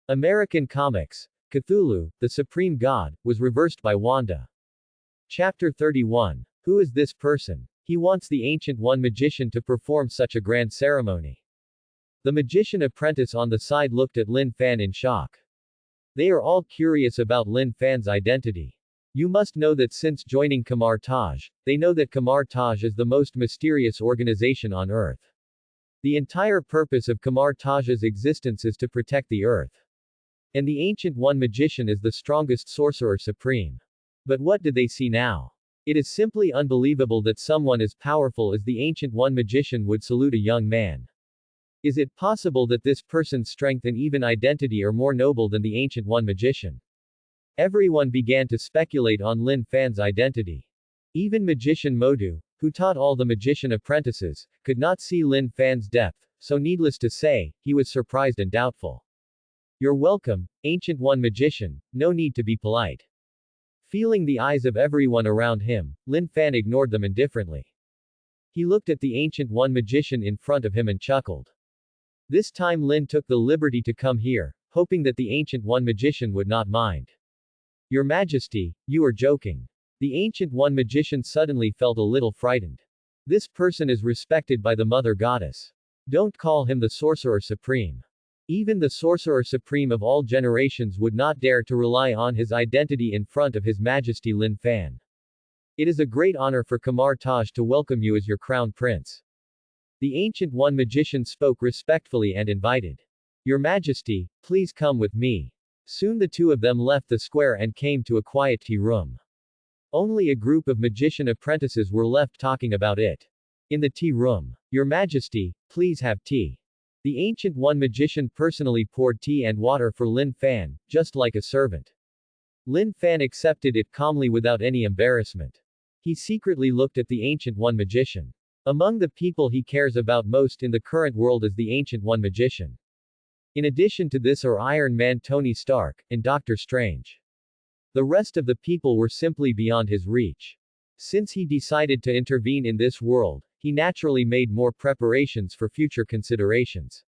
American Comics. Cthulhu, the Supreme God, was reversed by Wanda. Chapter 31. Who is this person? He wants the Ancient One magician to perform such a grand ceremony. The magician apprentice on the side looked at Lin Fan in shock. They are all curious about Lin Fan's identity. You must know that since joining Kamar Taj, they know that Kamar Taj is the most mysterious organization on Earth. The entire purpose of Kamar Taj's existence is to protect the Earth. And the Ancient One magician is the strongest sorcerer supreme. But what did they see now? It is simply unbelievable that someone as powerful as the Ancient One magician would salute a young man. Is it possible that this person's strength and even identity are more noble than the Ancient One magician? Everyone began to speculate on Lin Fan's identity. Even magician Modu, who taught all the magician apprentices, could not see Lin Fan's depth, so needless to say, he was surprised and doubtful. You're welcome, Ancient One magician, no need to be polite. Feeling the eyes of everyone around him, Lin Fan ignored them indifferently. He looked at the Ancient One magician in front of him and chuckled. This time Lin took the liberty to come here, hoping that the Ancient One magician would not mind. Your Majesty, you are joking. The Ancient One magician suddenly felt a little frightened. This person is respected by the Mother Goddess. Don't call him the Sorcerer Supreme. Even the Sorcerer Supreme of all generations would not dare to rely on his identity in front of His Majesty Lin Fan. It is a great honor for Kamar Taj to welcome you as your crown prince. The Ancient One magician spoke respectfully and invited. Your Majesty, please come with me. Soon the two of them left the square and came to a quiet tea room. Only a group of magician apprentices were left talking about it. In the tea room. Your Majesty, please have tea. The Ancient One magician personally poured tea and water for Lin Fan, just like a servant. Lin Fan accepted it calmly without any embarrassment. He secretly looked at the Ancient One magician. Among the people he cares about most in the current world is the Ancient One magician. In addition to this are Iron Man Tony Stark, and Doctor Strange. The rest of the people were simply beyond his reach. Since he decided to intervene in this world, he naturally made more preparations for future considerations.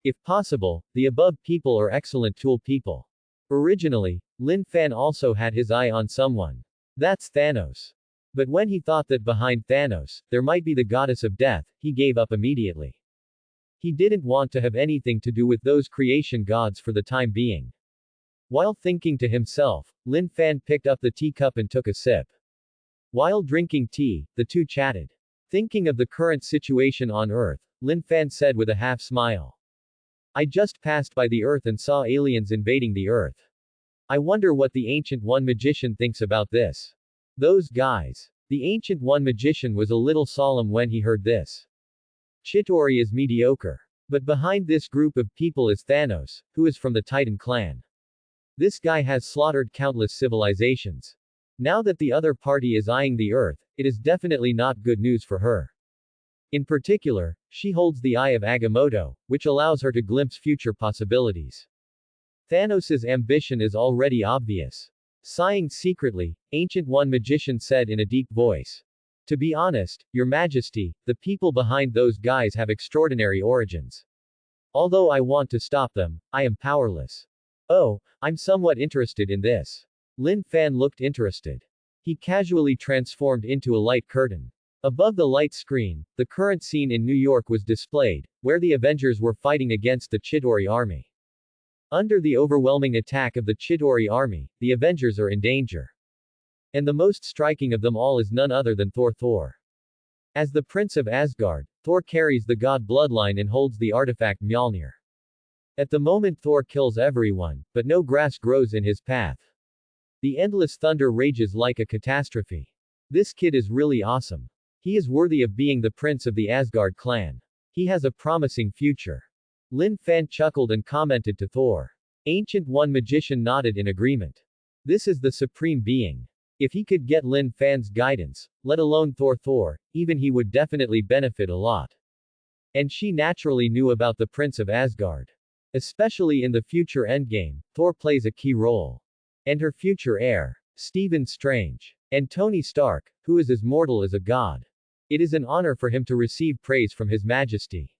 If possible, the above people are excellent tool people. Originally, Lin Fan also had his eye on someone. That's Thanos. But when he thought that behind Thanos, there might be the goddess of death, he gave up immediately. He didn't want to have anything to do with those creation gods for the time being. While thinking to himself, Lin Fan picked up the teacup and took a sip. While drinking tea, the two chatted. Thinking of the current situation on Earth, Lin Fan said with a half smile. I just passed by the Earth and saw aliens invading the Earth. I wonder what the Ancient One magician thinks about this. Those guys. The Ancient One magician was a little solemn when he heard this. Chitauri is mediocre. But behind this group of people is Thanos, who is from the Titan clan. This guy has slaughtered countless civilizations. Now that the other party is eyeing the Earth, it is definitely not good news for her. In particular, she holds the Eye of Agamotto, which allows her to glimpse future possibilities. Thanos's ambition is already obvious. Sighing secretly, Ancient One magician said in a deep voice. To be honest, Your Majesty, the people behind those guys have extraordinary origins. Although I want to stop them, I am powerless. Oh, I'm somewhat interested in this. Lin Fan looked interested. He casually transformed into a light curtain. Above the light screen, the current scene in New York was displayed, where the Avengers were fighting against the Chitauri army. Under the overwhelming attack of the Chitauri army, the Avengers are in danger. And the most striking of them all is none other than Thor. As the Prince of Asgard, Thor carries the god bloodline and holds the artifact Mjolnir. At the moment Thor kills everyone, but no grass grows in his path. The endless thunder rages like a catastrophe. This kid is really awesome. He is worthy of being the prince of the Asgard clan. He has a promising future. Lin Fan chuckled and commented to Thor. Ancient One magician nodded in agreement. This is the supreme being. If he could get Lin Fan's guidance, let alone Thor, even he would definitely benefit a lot. And she naturally knew about the Prince of Asgard. Especially in the future endgame, Thor plays a key role. And her future heir, Stephen Strange. And Tony Stark, who is as mortal as a god. It is an honor for him to receive praise from His Majesty.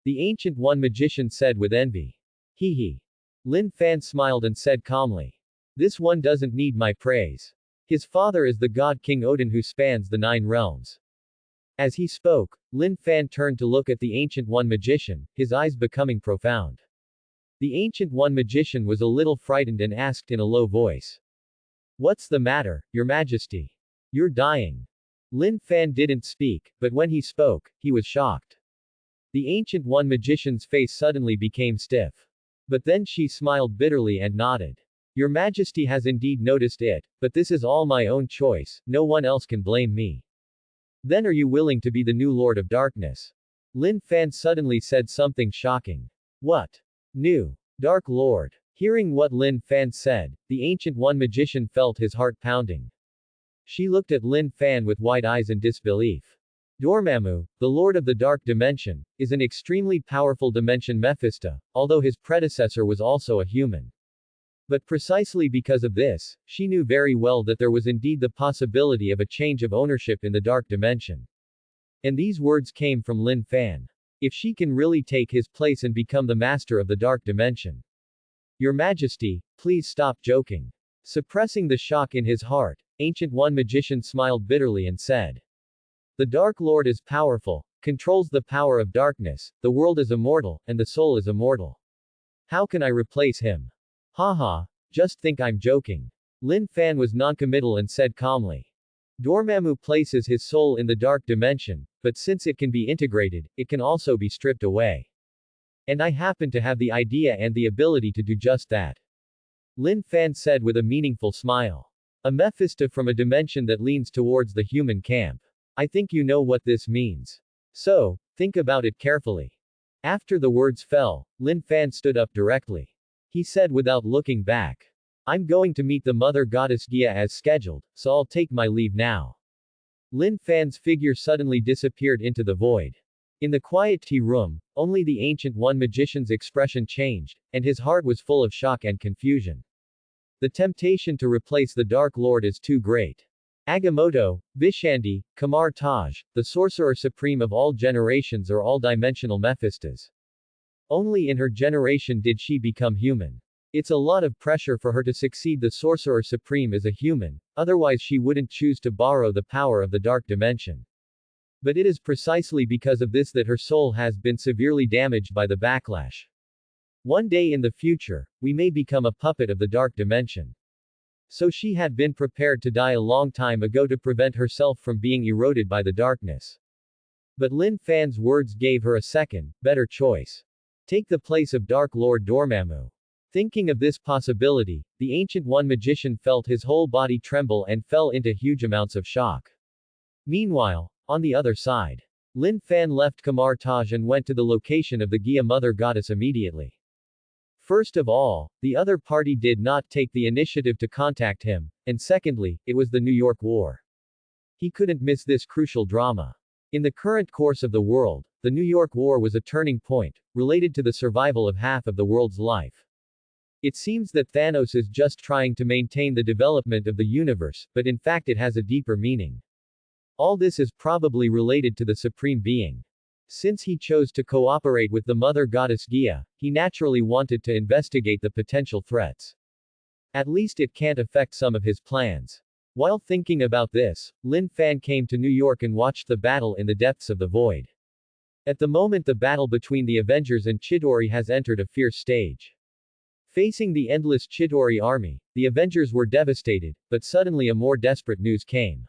The Ancient One magician said with envy. Hee hee. Lin Fan smiled and said calmly. This one doesn't need my praise. His father is the god King Odin who spans the 9 realms. As he spoke, Lin Fan turned to look at the Ancient One magician, his eyes becoming profound. The Ancient One magician was a little frightened and asked in a low voice. What's the matter, Your Majesty? You're dying. Lin Fan didn't speak, but when he spoke, he was shocked. The Ancient One magician's face suddenly became stiff. But then she smiled bitterly and nodded. Your Majesty has indeed noticed it, but this is all my own choice, no one else can blame me. Then are you willing to be the new Lord of Darkness? Lin Fan suddenly said something shocking. What? New Dark Lord. Hearing what Lin Fan said, the Ancient One magician felt his heart pounding. She looked at Lin Fan with wide eyes in disbelief. Dormammu, the Lord of the Dark Dimension, is an extremely powerful dimension Mephisto, although his predecessor was also a human. But precisely because of this, she knew very well that there was indeed the possibility of a change of ownership in the Dark Dimension. And these words came from Lin Fan. If she can really take his place and become the master of the Dark Dimension. Your Majesty, please stop joking. Suppressing the shock in his heart, Ancient One magician smiled bitterly and said. The Dark Lord is powerful, controls the power of darkness, the world is immortal, and the soul is immortal. How can I replace him? Haha, just think I'm joking. Lin Fan was noncommittal and said calmly. Dormammu places his soul in the Dark Dimension, but since it can be integrated, it can also be stripped away. And I happen to have the idea and the ability to do just that. Lin Fan said with a meaningful smile. A Mephisto from a dimension that leans towards the human camp. I think you know what this means. So, think about it carefully. After the words fell, Lin Fan stood up directly. He said without looking back. I'm going to meet the Mother Goddess Gaia as scheduled, so I'll take my leave now. Lin Fan's figure suddenly disappeared into the void. In the quiet tea room, only the Ancient One magician's expression changed, and his heart was full of shock and confusion. The temptation to replace the Dark Lord is too great. Agamotto, Vishandi, Kamar Taj, the Sorcerer Supreme of all generations are all-dimensional Mephistos. Only in her generation did she become human. It's a lot of pressure for her to succeed the Sorcerer Supreme as a human, otherwise she wouldn't choose to borrow the power of the Dark Dimension. But it is precisely because of this that her soul has been severely damaged by the backlash. One day in the future, we may become a puppet of the Dark Dimension. So she had been prepared to die a long time ago to prevent herself from being eroded by the darkness. But Lin Fan's words gave her a second, better choice. Take the place of Dark Lord Dormammu. Thinking of this possibility, the Ancient One magician felt his whole body tremble and fell into huge amounts of shock. Meanwhile, on the other side, Lin Fan left Kamar Taj and went to the location of the Gaia Mother Goddess immediately. First of all, the other party did not take the initiative to contact him, and secondly, it was the New York War. He couldn't miss this crucial drama. In the current course of the world, the New York War was a turning point, related to the survival of half of the world's life. It seems that Thanos is just trying to maintain the development of the universe, but in fact it has a deeper meaning. All this is probably related to the Supreme Being. Since he chose to cooperate with the Mother Goddess Gaia, he naturally wanted to investigate the potential threats. At least it can't affect some of his plans. While thinking about this, Lin Fan came to New York and watched the battle in the depths of the void. At the moment the battle between the Avengers and Chidori has entered a fierce stage. Facing the endless Chidori army, the Avengers were devastated, but suddenly a more desperate news came.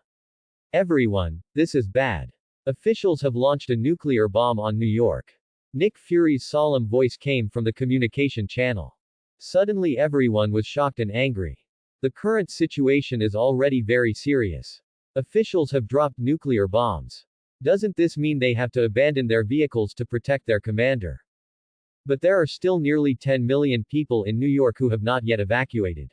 Everyone, this is bad. Officials have launched a nuclear bomb on New York. Nick Fury's solemn voice came from the communication channel. Suddenly everyone was shocked and angry. The current situation is already very serious. Officials have dropped nuclear bombs. Doesn't this mean they have to abandon their vehicles to protect their commander? But there are still nearly 10 million people in New York who have not yet evacuated.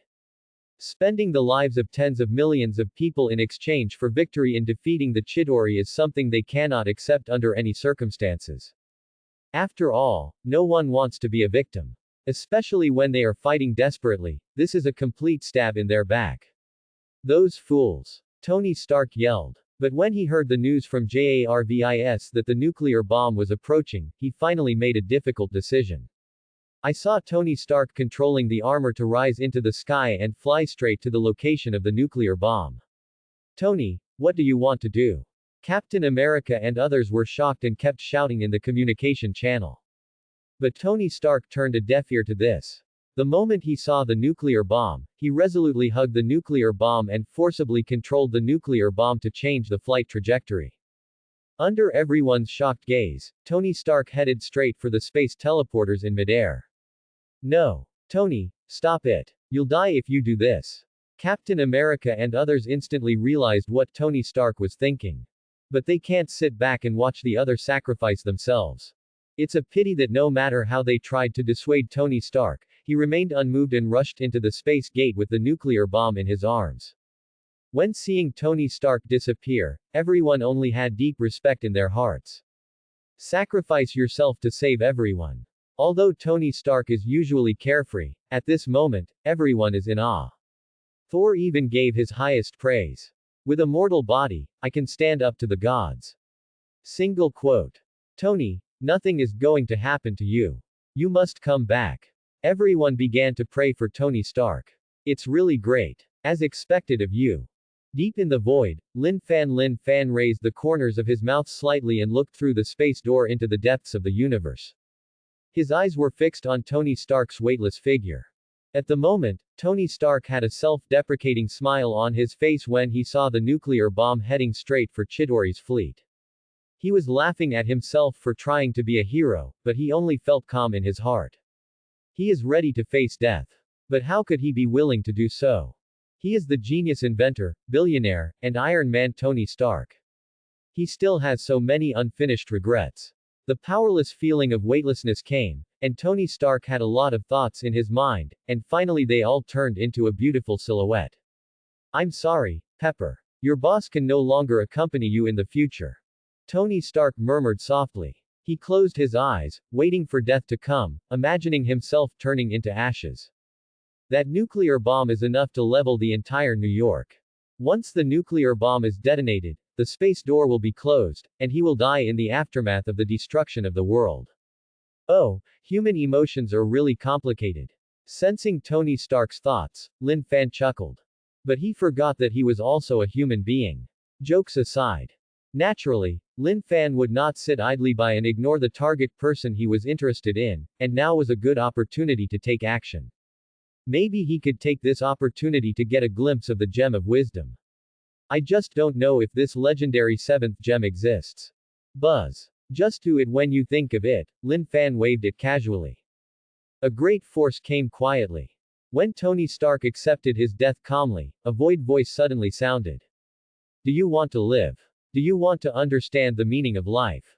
Spending the lives of tens of millions of people in exchange for victory in defeating the Chidori is something they cannot accept under any circumstances. After all, no one wants to be a victim. Especially when they are fighting desperately, this is a complete stab in their back. Those fools! Tony Stark yelled. But when he heard the news from Jarvis that the nuclear bomb was approaching, he finally made a difficult decision. I saw Tony Stark controlling the armor to rise into the sky and fly straight to the location of the nuclear bomb. Tony, what do you want to do? Captain America and others were shocked and kept shouting in the communication channel. But Tony Stark turned a deaf ear to this. The moment he saw the nuclear bomb, he resolutely hugged the nuclear bomb and forcibly controlled the nuclear bomb to change the flight trajectory. Under everyone's shocked gaze, Tony Stark headed straight for the space teleporters in midair. No. Tony, stop it. You'll die if you do this. Captain America and others instantly realized what Tony Stark was thinking. But they can't sit back and watch the other sacrifice themselves. It's a pity that no matter how they tried to dissuade Tony Stark, he remained unmoved and rushed into the space gate with the nuclear bomb in his arms. When seeing Tony Stark disappear, everyone only had deep respect in their hearts. Sacrifice yourself to save everyone. Although Tony Stark is usually carefree, at this moment, everyone is in awe. Thor even gave his highest praise. With a mortal body, I can stand up to the gods. Single quote. Tony, nothing is going to happen to you. You must come back. Everyone began to pray for Tony Stark. It's really great. As expected of you. Deep in the void, Lin Fan raised the corners of his mouth slightly and looked through the space door into the depths of the universe. His eyes were fixed on Tony Stark's weightless figure. At the moment, Tony Stark had a self-deprecating smile on his face when he saw the nuclear bomb heading straight for Chidori's fleet. He was laughing at himself for trying to be a hero, but he only felt calm in his heart. He is ready to face death. But how could he be willing to do so? He is the genius inventor, billionaire, and Iron Man Tony Stark. He still has so many unfinished regrets. The powerless feeling of weightlessness came, and Tony Stark had a lot of thoughts in his mind, and finally they all turned into a beautiful silhouette. I'm sorry, Pepper. Your boss can no longer accompany you in the future. Tony Stark murmured softly. He closed his eyes, waiting for death to come, imagining himself turning into ashes. That nuclear bomb is enough to level the entire New York. Once the nuclear bomb is detonated, the space door will be closed, and he will die in the aftermath of the destruction of the world. Oh, human emotions are really complicated. Sensing Tony Stark's thoughts, Lin Fan chuckled. But he forgot that he was also a human being. Jokes aside. Naturally, Lin Fan would not sit idly by and ignore the target person he was interested in, and now was a good opportunity to take action. Maybe he could take this opportunity to get a glimpse of the gem of wisdom. I just don't know if this legendary seventh gem exists. Buzz. Just do it when you think of it, Lin Fan waved it casually. A great force came quietly. When Tony Stark accepted his death calmly, a void voice suddenly sounded. Do you want to live? Do you want to understand the meaning of life?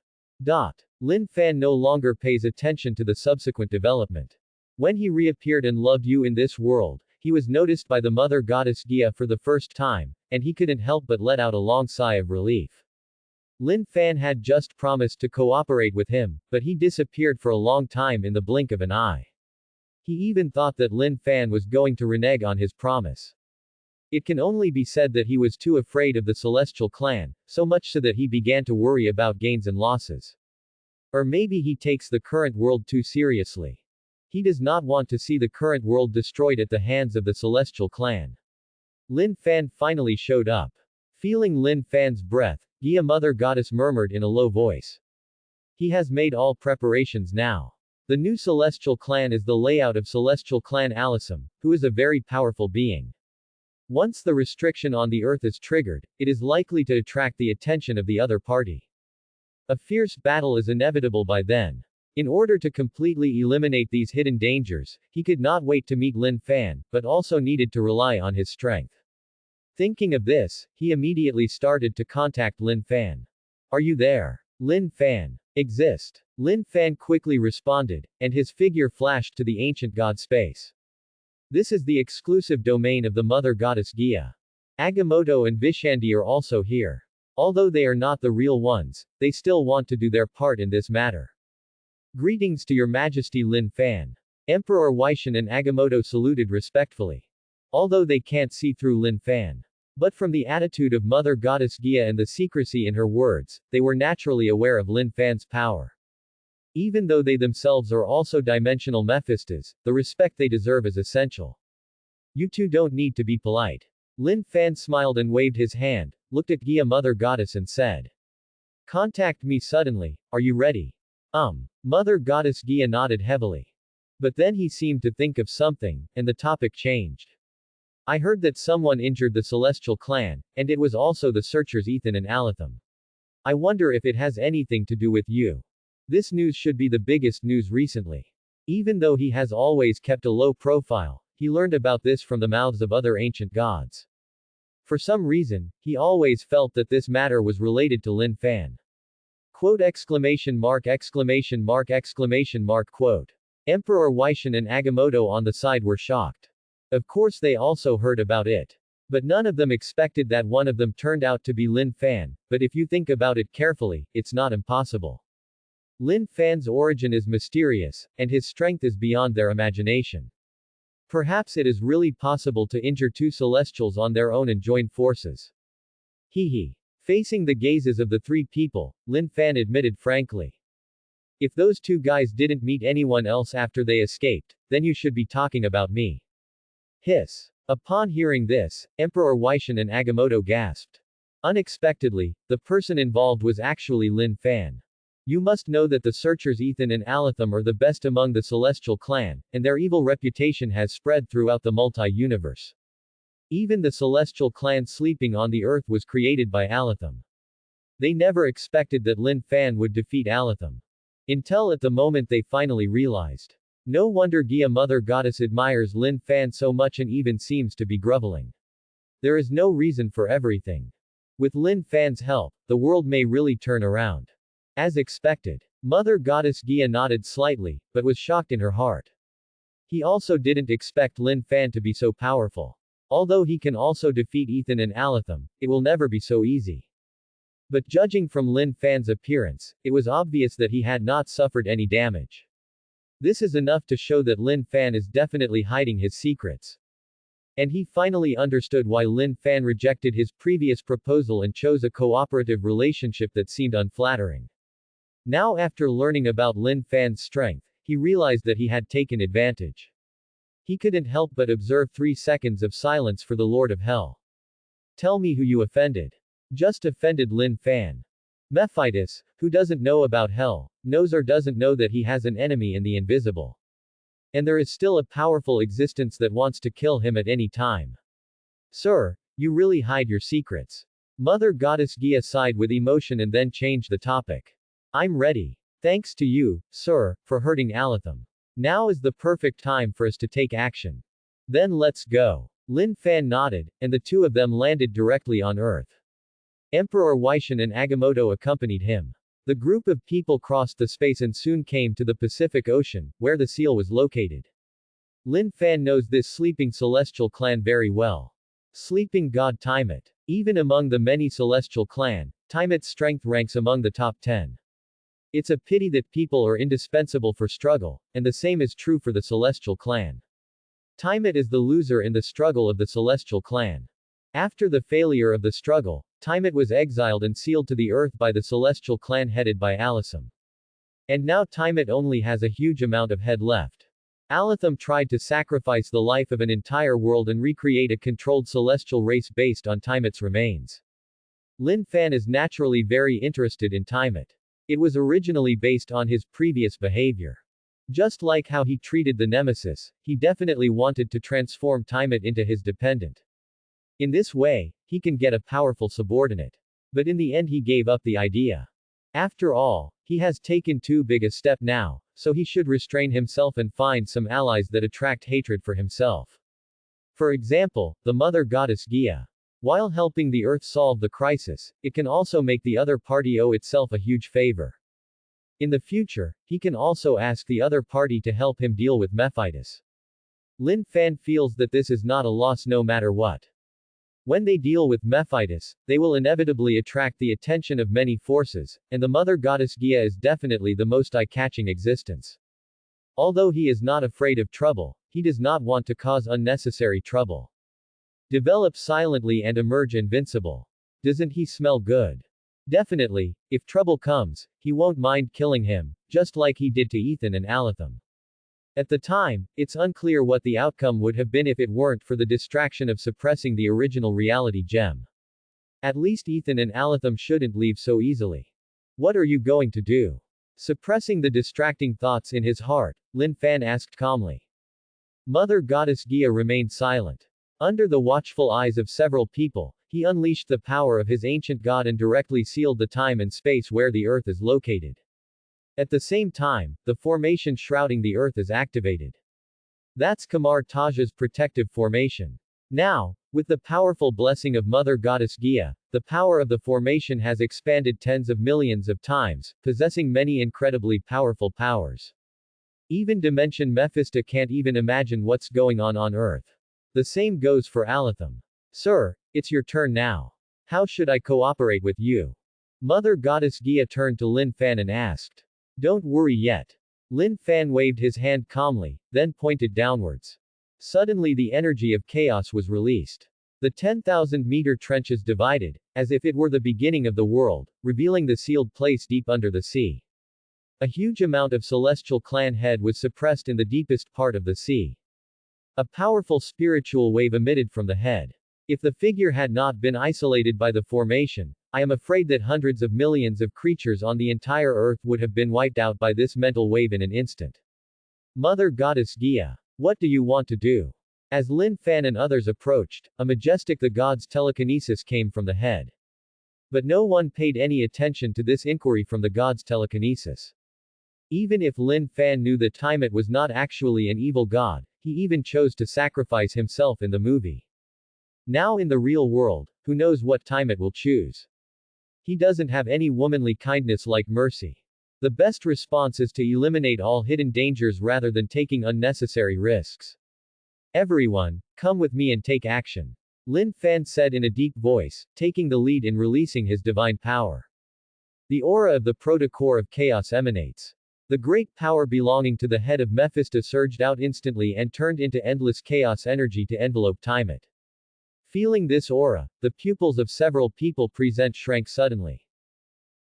Lin Fan no longer pays attention to the subsequent development. When he reappeared and loved you in this world, he was noticed by the mother goddess Gia for the first time, and he couldn't help but let out a long sigh of relief. Lin Fan had just promised to cooperate with him, but he disappeared for a long time in the blink of an eye. He even thought that Lin Fan was going to renege on his promise. It can only be said that he was too afraid of the Celestial Clan, so much so that he began to worry about gains and losses. Or maybe he takes the current world too seriously. He does not want to see the current world destroyed at the hands of the Celestial Clan. Lin Fan finally showed up. Feeling Lin Fan's breath, Gia Mother Goddess murmured in a low voice. He has made all preparations now. The new Celestial Clan is the layout of Celestial Clan Alisum, who is a very powerful being. Once the restriction on the Earth is triggered, it is likely to attract the attention of the other party. A fierce battle is inevitable by then. In order to completely eliminate these hidden dangers, he could not wait to meet Lin Fan, but also needed to rely on his strength. Thinking of this, he immediately started to contact Lin Fan. Are you there? Lin Fan. Exist. Lin Fan quickly responded, and his figure flashed to the ancient god space. This is the exclusive domain of the mother goddess Gia. Agamotto and Vishandi are also here. Although they are not the real ones, they still want to do their part in this matter. Greetings to your majesty Lin Fan. Emperor Weishan and Agamotto saluted respectfully. Although they can't see through Lin Fan. But from the attitude of Mother Goddess Gia and the secrecy in her words, they were naturally aware of Lin Fan's power. Even though they themselves are also dimensional Mephistos, the respect they deserve is essential. You two don't need to be polite. Lin Fan smiled and waved his hand, looked at Gia Mother Goddess and said. Contact me suddenly, are you ready? Mother Goddess Gia nodded heavily. But then he seemed to think of something, and the topic changed. I heard that someone injured the Celestial Clan, and it was also the searchers Ethan and Alatham. I wonder if it has anything to do with you. This news should be the biggest news recently. Even though he has always kept a low profile, he learned about this from the mouths of other ancient gods. For some reason, he always felt that this matter was related to Lin Fan. Quote exclamation mark. Quote. Emperor Weishan and Agamotto on the side were shocked. Of course they also heard about it. But none of them expected that one of them turned out to be Lin Fan, but if you think about it carefully, it's not impossible. Lin Fan's origin is mysterious, and his strength is beyond their imagination. Perhaps it is really possible to injure two Celestials on their own and join forces. Hee. Facing the gazes of the three people, Lin Fan admitted frankly. If those two guys didn't meet anyone else after they escaped, then you should be talking about me. Hiss. Upon hearing this, Emperor Weishan and Agamotto gasped. Unexpectedly, the person involved was actually Lin Fan. You must know that the searchers Ethan and Alatham are the best among the Celestial Clan, and their evil reputation has spread throughout the multi-universe. Even the Celestial Clan sleeping on the earth was created by Alatham. They never expected that Lin Fan would defeat Alatham. Until at the moment they finally realized. No wonder Gia Mother Goddess admires Lin Fan so much and even seems to be groveling. There is no reason for everything. With Lin Fan's help, the world may really turn around. As expected. Mother Goddess Gia nodded slightly, but was shocked in her heart. He also didn't expect Lin Fan to be so powerful. Although he can also defeat Ethan and Alatham, it will never be so easy. But judging from Lin Fan's appearance, it was obvious that he had not suffered any damage. This is enough to show that Lin Fan is definitely hiding his secrets. And he finally understood why Lin Fan rejected his previous proposal and chose a cooperative relationship that seemed unflattering. Now after learning about Lin Fan's strength, he realized that he had taken advantage. He couldn't help but observe 3 seconds of silence for the Lord of Hell. Tell me who you offended. Just offended Lin Fan. Mephitis, who doesn't know about hell, knows or doesn't know that he has an enemy in the invisible. And there is still a powerful existence that wants to kill him at any time. Sir, you really hide your secrets. Mother Goddess Gia sighed with emotion and then changed the topic. I'm ready. Thanks to you, sir, for hurting Alatham. Now is the perfect time for us to take action. Then let's go. Lin Fan nodded, and the two of them landed directly on Earth. Emperor Weishan and Agamotto accompanied him. The group of people crossed the space and soon came to the Pacific Ocean, where the seal was located. Lin Fan knows this sleeping celestial clan very well. Sleeping god Tiamat. Even among the many celestial clan, Tiamat's strength ranks among the top 10. It's a pity that people are indispensable for struggle, and the same is true for the celestial clan. Tiamat is the loser in the struggle of the celestial clan. After the failure of the struggle, Tiamat was exiled and sealed to the earth by the celestial clan headed by Alatham. And now Tiamat only has a huge amount of head left. Alatham tried to sacrifice the life of an entire world and recreate a controlled celestial race based on Tiamat's remains. Lin Fan is naturally very interested in Tiamat. It was originally based on his previous behavior. Just like how he treated the Nemesis, he definitely wanted to transform Tiamat into his dependent. In this way, he can get a powerful subordinate. But in the end he gave up the idea. After all, he has taken too big a step now, so he should restrain himself and find some allies that attract hatred for himself. For example, the Mother Goddess Gia. While helping the Earth solve the crisis, it can also make the other party owe itself a huge favor. In the future, he can also ask the other party to help him deal with Mephitis. Lin Fan feels that this is not a loss no matter what. When they deal with Mephitis, they will inevitably attract the attention of many forces, and the Mother Goddess Gia is definitely the most eye-catching existence. Although he is not afraid of trouble, he does not want to cause unnecessary trouble. Develop silently and emerge invincible. Doesn't he smell good? Definitely, if trouble comes, he won't mind killing him, just like he did to Ethan and Alatham. At the time, it's unclear what the outcome would have been if it weren't for the distraction of suppressing the original reality gem. At least Ethan and Alatham shouldn't leave so easily. What are you going to do? Suppressing the distracting thoughts in his heart, Lin Fan asked calmly. Mother Goddess Gia remained silent. Under the watchful eyes of several people, he unleashed the power of his ancient god and directly sealed the time and space where the earth is located. At the same time, the formation shrouding the earth is activated. That's Kamar Taja's protective formation. Now, with the powerful blessing of Mother Goddess Gia, the power of the formation has expanded tens of millions of times, possessing many incredibly powerful powers. Even Dimension Mephisto can't even imagine what's going on Earth. The same goes for Alatham. Sir, it's your turn now. How should I cooperate with you? Mother Goddess Gia turned to Lin Fan and asked. Don't worry yet. Lin Fan waved his hand calmly, then pointed downwards. Suddenly the energy of chaos was released. The 10,000-meter trenches divided, as if it were the beginning of the world, revealing the sealed place deep under the sea. A huge amount of celestial clan head was suppressed in the deepest part of the sea. A powerful spiritual wave emitted from the head. If the figure had not been isolated by the formation, I am afraid that hundreds of millions of creatures on the entire earth would have been wiped out by this mental wave in an instant. Mother Goddess Gia, what do you want to do? As Lin Fan and others approached, a majestic the god's telekinesis came from the head. But no one paid any attention to this inquiry from the god's telekinesis. Even if Lin Fan knew that Tiamat was not actually an evil god, he even chose to sacrifice himself in the movie. Now in the real world, who knows what Tiamat will choose? He doesn't have any womanly kindness like mercy. The best response is to eliminate all hidden dangers rather than taking unnecessary risks. Everyone, come with me and take action. Lin Fan said in a deep voice, taking the lead in releasing his divine power. The aura of the proto-core of chaos emanates. The great power belonging to the head of Mephisto surged out instantly and turned into endless chaos energy to envelope Tiamat. Feeling this aura, the pupils of several people present shrank suddenly.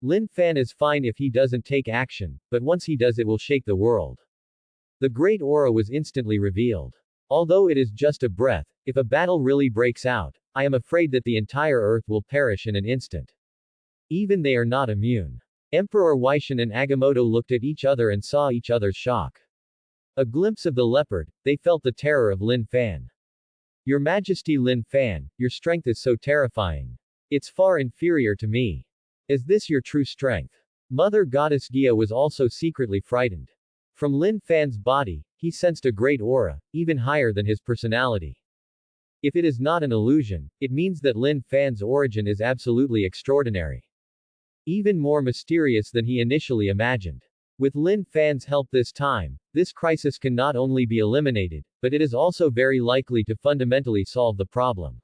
Lin Fan is fine if he doesn't take action, but once he does it will shake the world. The great aura was instantly revealed. Although it is just a breath, if a battle really breaks out, I am afraid that the entire earth will perish in an instant. Even they are not immune. Emperor Weixin and Agamotto looked at each other and saw each other's shock. A glimpse of the leopard, they felt the terror of Lin Fan. Your Majesty Lin Fan, your strength is so terrifying. It's far inferior to me. Is this your true strength? Mother Goddess Gia was also secretly frightened. From Lin Fan's body, he sensed a great aura, even higher than his personality. If it is not an illusion, it means that Lin Fan's origin is absolutely extraordinary. Even more mysterious than he initially imagined. With Lin Fan's help this time, this crisis can not only be eliminated, but it is also very likely to fundamentally solve the problem.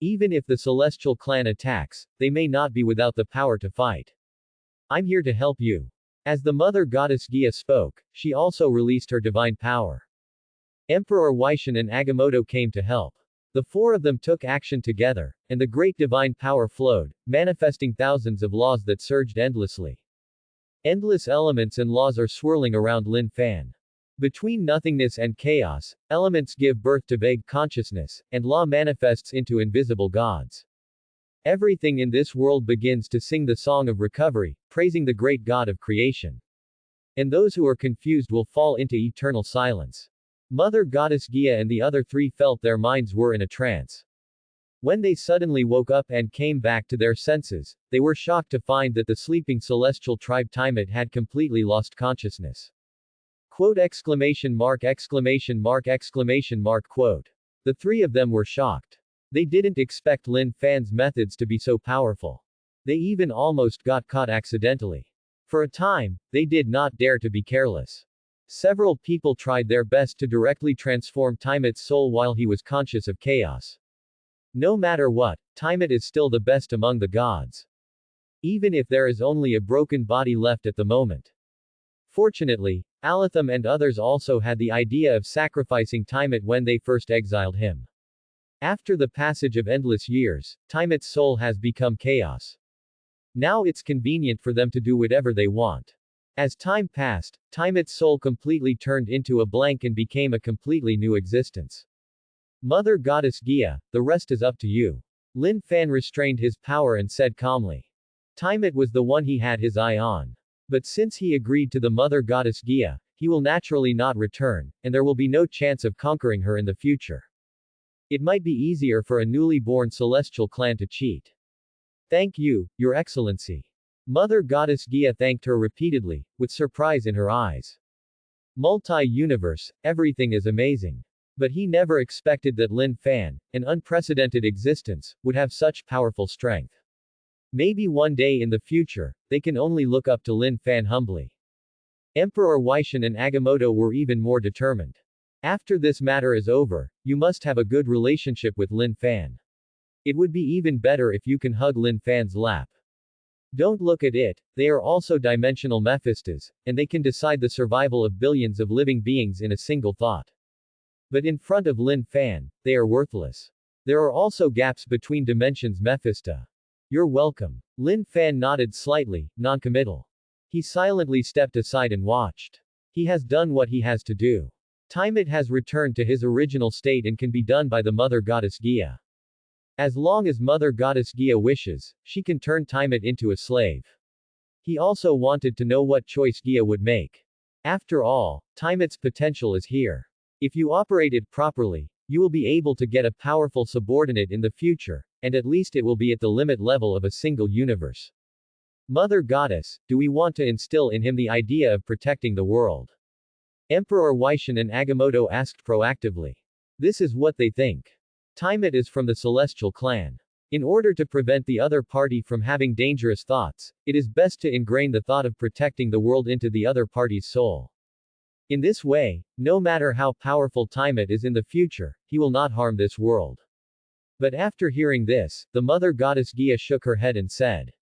Even if the celestial clan attacks, they may not be without the power to fight. I'm here to help you. As the Mother Goddess Gia spoke, she also released her divine power. Emperor Weixin and Agamotto came to help. The four of them took action together, and the great divine power flowed, manifesting thousands of laws that surged endlessly. Endless elements and laws are swirling around Lin Fan. Between nothingness and chaos, elements give birth to vague consciousness, and law manifests into invisible gods. Everything in this world begins to sing the song of recovery, praising the great God of creation. And those who are confused will fall into eternal silence. Mother Goddess Gia and the other three felt their minds were in a trance. When they suddenly woke up and came back to their senses, they were shocked to find that the sleeping celestial tribe Tiamat had completely lost consciousness. Quote exclamation mark exclamation mark exclamation mark quote. The three of them were shocked. They didn't expect Lin Fan's methods to be so powerful. They even almost got caught accidentally. For a time, they did not dare to be careless. Several people tried their best to directly transform Tiamat's soul while he was conscious of chaos. No matter what, Tiamat is still the best among the gods. Even if there is only a broken body left at the moment. Fortunately, Alatham and others also had the idea of sacrificing Tiamat when they first exiled him. After the passage of endless years, Tiamat's soul has become chaos. Now it's convenient for them to do whatever they want. As time passed, Timit's soul completely turned into a blank and became a completely new existence. Mother Goddess Gia, the rest is up to you. Lin Fan restrained his power and said calmly. Timit was the one he had his eye on. But since he agreed to the Mother Goddess Gia, he will naturally not return, and there will be no chance of conquering her in the future. It might be easier for a newly born celestial clan to cheat. Thank you, Your Excellency. Mother Goddess Gia thanked her repeatedly, with surprise in her eyes. Multi-universe, everything is amazing. But he never expected that Lin Fan, an unprecedented existence, would have such powerful strength. Maybe one day in the future, they can only look up to Lin Fan humbly. Emperor Weishan and Agamotto were even more determined. After this matter is over, you must have a good relationship with Lin Fan. It would be even better if you can hug Lin Fan's lap. Don't look at it, they are also dimensional Mephistos, and they can decide the survival of billions of living beings in a single thought. But in front of Lin Fan, they are worthless. There are also gaps between dimensions Mephisto. You're welcome. Lin Fan nodded slightly, non-committal. He silently stepped aside and watched. He has done what he has to do. Timit has returned to his original state and can be done by the Mother Goddess Gia. As long as Mother Goddess Gia wishes, she can turn Timit into a slave. He also wanted to know what choice Gia would make. After all, Timit's potential is here. If you operate it properly, you will be able to get a powerful subordinate in the future, and at least it will be at the limit level of a single universe. Mother Goddess, do we want to instill in him the idea of protecting the world? Emperor Weishan and Agamotto asked proactively. This is what they think. Timit is from the Celestial Clan. In order to prevent the other party from having dangerous thoughts, it is best to ingrain the thought of protecting the world into the other party's soul. In this way, no matter how powerful Timit is in the future, he will not harm this world. But after hearing this, the Mother Goddess Gia shook her head and said,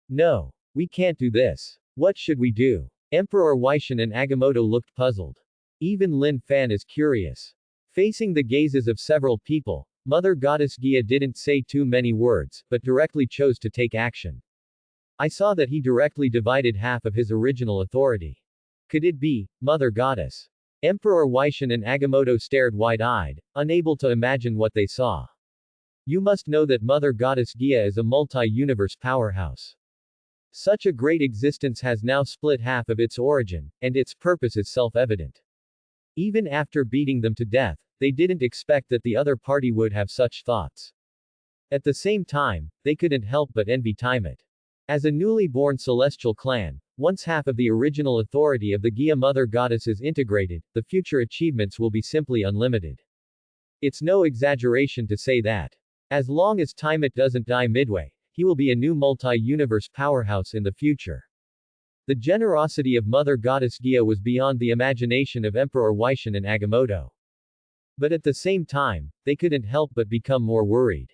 no, we can't do this. What should we do? Emperor Weishan and Agamotto looked puzzled. Even Lin Fan is curious. Facing the gazes of several people, Mother Goddess Gia didn't say too many words, but directly chose to take action. I saw that he directly divided half of his original authority. Could it be, Mother Goddess? Emperor Weishan and Agamotto stared wide-eyed, unable to imagine what they saw. You must know that Mother Goddess Gia is a multi-universe powerhouse. Such a great existence has now split half of its origin, and its purpose is self-evident. Even after beating them to death, they didn't expect that the other party would have such thoughts. At the same time, they couldn't help but envy Timit. As a newly born celestial clan, once half of the original authority of the Gia Mother Goddess is integrated, the future achievements will be simply unlimited. It's no exaggeration to say that. As long as Timit doesn't die midway, he will be a new multi-universe powerhouse in the future. The generosity of Mother Goddess Gia was beyond the imagination of Emperor Weishan and Agamotto. But at the same time, they couldn't help but become more worried.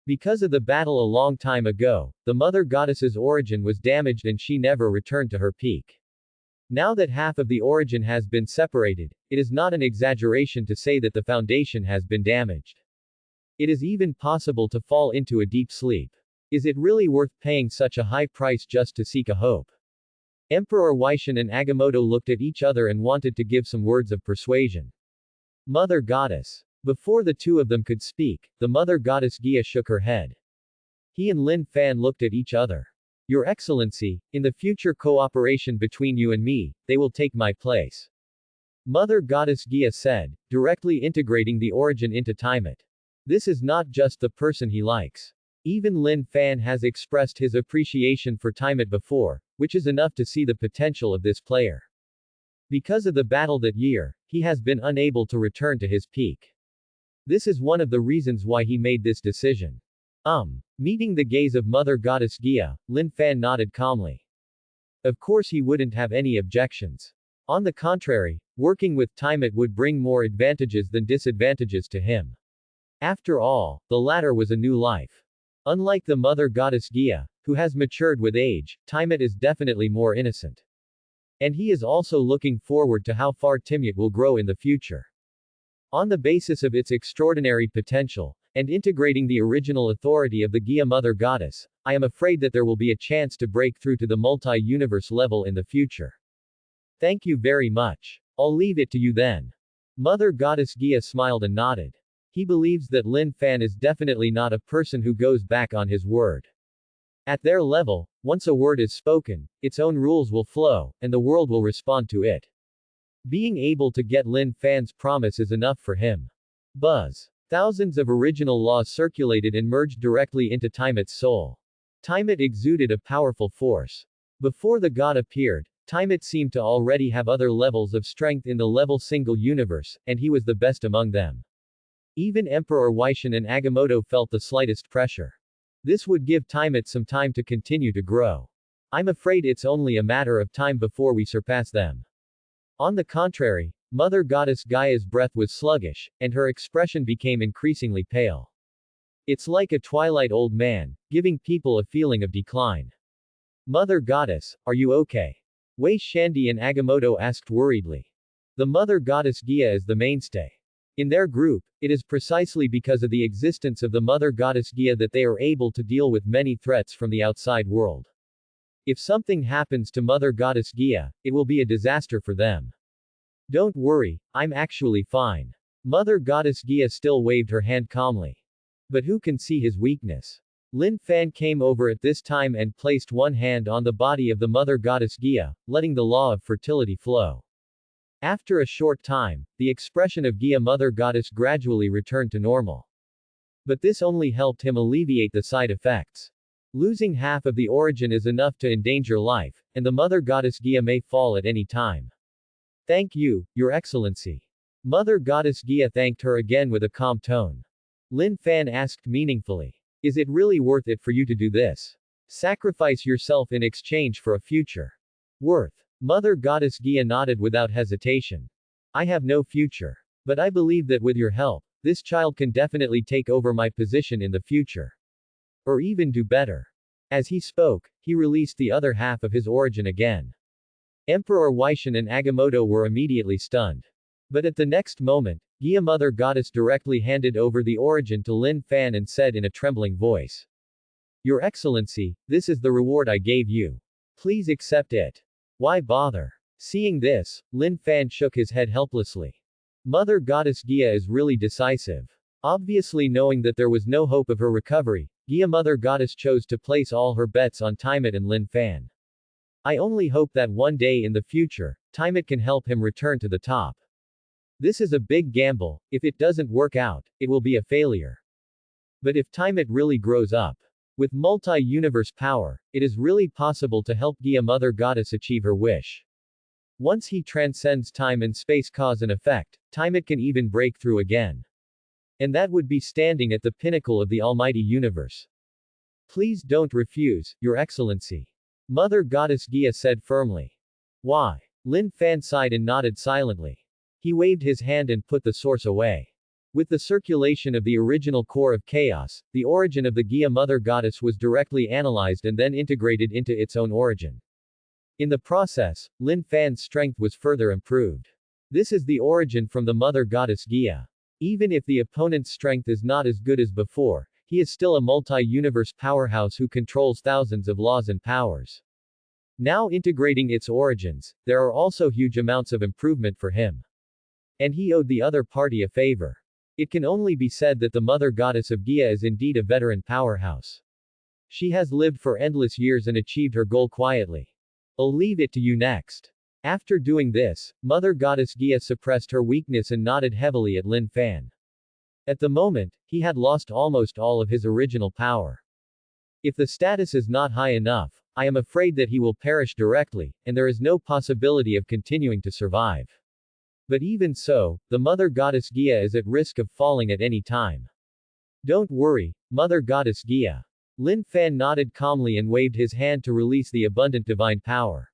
Because of the battle a long time ago, the Mother Goddess's origin was damaged and she never returned to her peak. Now that half of the origin has been separated, it is not an exaggeration to say that the foundation has been damaged. It is even possible to fall into a deep sleep. Is it really worth paying such a high price just to seek a hope? Emperor Weishan and Agamotto looked at each other and wanted to give some words of persuasion. Mother Goddess. Before the two of them could speak, the Mother Goddess Gia shook her head. He and Lin Fan looked at each other. Your Excellency, in the future cooperation between you and me, they will take my place. Mother Goddess Gia said, directly integrating the origin into Timit. This is not just the person he likes. Even Lin Fan has expressed his appreciation for Timit before, which is enough to see the potential of this player. Because of the battle that year, he has been unable to return to his peak. This is one of the reasons why he made this decision. Meeting the gaze of Mother Goddess Gia, Lin Fan nodded calmly. Of course he wouldn't have any objections. On the contrary, working with Timit would bring more advantages than disadvantages to him. After all, the latter was a new life. Unlike the Mother Goddess Gia, who has matured with age, Timit is definitely more innocent. And he is also looking forward to how far Timut will grow in the future. On the basis of its extraordinary potential, and integrating the original authority of the Gia Mother Goddess, I am afraid that there will be a chance to break through to the multi-universe level in the future. Thank you very much. I'll leave it to you then. Mother Goddess Gia smiled and nodded. He believes that Lin Fan is definitely not a person who goes back on his word. At their level, once a word is spoken, its own rules will flow, and the world will respond to it. Being able to get Lin Fan's promise is enough for him. Buzz. Thousands of original laws circulated and merged directly into Tiamat's soul. Tiamat exuded a powerful force. Before the god appeared, Tiamat seemed to already have other levels of strength in the level single universe, and he was the best among them. Even Emperor Weixin and Agamotto felt the slightest pressure. This would give Tiamat some time to continue to grow. I'm afraid it's only a matter of time before we surpass them. On the contrary, Mother Goddess Gaia's breath was sluggish, and her expression became increasingly pale. It's like a twilight old man, giving people a feeling of decline. Mother Goddess, are you okay? Wei Shandi and Agamotto asked worriedly. The Mother Goddess Gia is the mainstay. In their group, it is precisely because of the existence of the Mother Goddess Gia that they are able to deal with many threats from the outside world. If something happens to Mother Goddess Gia, it will be a disaster for them. Don't worry, I'm actually fine. Mother Goddess Gia still waved her hand calmly. But who can see his weakness? Lin Fan came over at this time and placed one hand on the body of the Mother Goddess Gia, letting the law of fertility flow. After a short time, the expression of Gia Mother Goddess gradually returned to normal. But this only helped him alleviate the side effects. Losing half of the origin is enough to endanger life, and the Mother Goddess Gia may fall at any time. Thank you, Your Excellency. Mother Goddess Gia thanked her again with a calm tone. Lin Fan asked meaningfully. Is it really worth it for you to do this? Sacrifice yourself in exchange for a future. Worth. Mother Goddess Gia nodded without hesitation. I have no future. But I believe that with your help, this child can definitely take over my position in the future. Or even do better. As he spoke, he released the other half of his origin again. Emperor Weixin and Agamotto were immediately stunned. But at the next moment, Gia Mother Goddess directly handed over the origin to Lin Fan and said in a trembling voice. Your Excellency, this is the reward I gave you. Please accept it. Why bother? Seeing this, Lin Fan shook his head helplessly. Mother Goddess Gia is really decisive. Obviously knowing that there was no hope of her recovery, Gia Mother Goddess chose to place all her bets on Tiamat and Lin Fan. I only hope that one day in the future, Tiamat can help him return to the top. This is a big gamble. If it doesn't work out, it will be a failure. But if Tiamat really grows up with multi-universe power, it is really possible to help Gia Mother Goddess achieve her wish. Once he transcends time and space cause and effect, Tiamat can even break through again. And that would be standing at the pinnacle of the almighty universe. Please don't refuse, Your Excellency. Mother Goddess Gia said firmly. Why? Lin Fan sighed and nodded silently. He waved his hand and put the source away. With the circulation of the original core of chaos, the origin of the Gia Mother Goddess was directly analyzed and then integrated into its own origin. In the process, Lin Fan's strength was further improved. This is the origin from the Mother Goddess Gia. Even if the opponent's strength is not as good as before, he is still a multi-universe powerhouse who controls thousands of laws and powers. Now integrating its origins, there are also huge amounts of improvement for him. And he owed the other party a favor. It can only be said that the Mother Goddess of Gia is indeed a veteran powerhouse. She has lived for endless years and achieved her goal quietly. I'll leave it to you next. After doing this, Mother Goddess Gia suppressed her weakness and nodded heavily at Lin Fan. At the moment, he had lost almost all of his original power. If the status is not high enough, I am afraid that he will perish directly, and there is no possibility of continuing to survive. But even so, the Mother Goddess Gia is at risk of falling at any time. Don't worry, Mother Goddess Gia. Lin Fan nodded calmly and waved his hand to release the abundant divine power.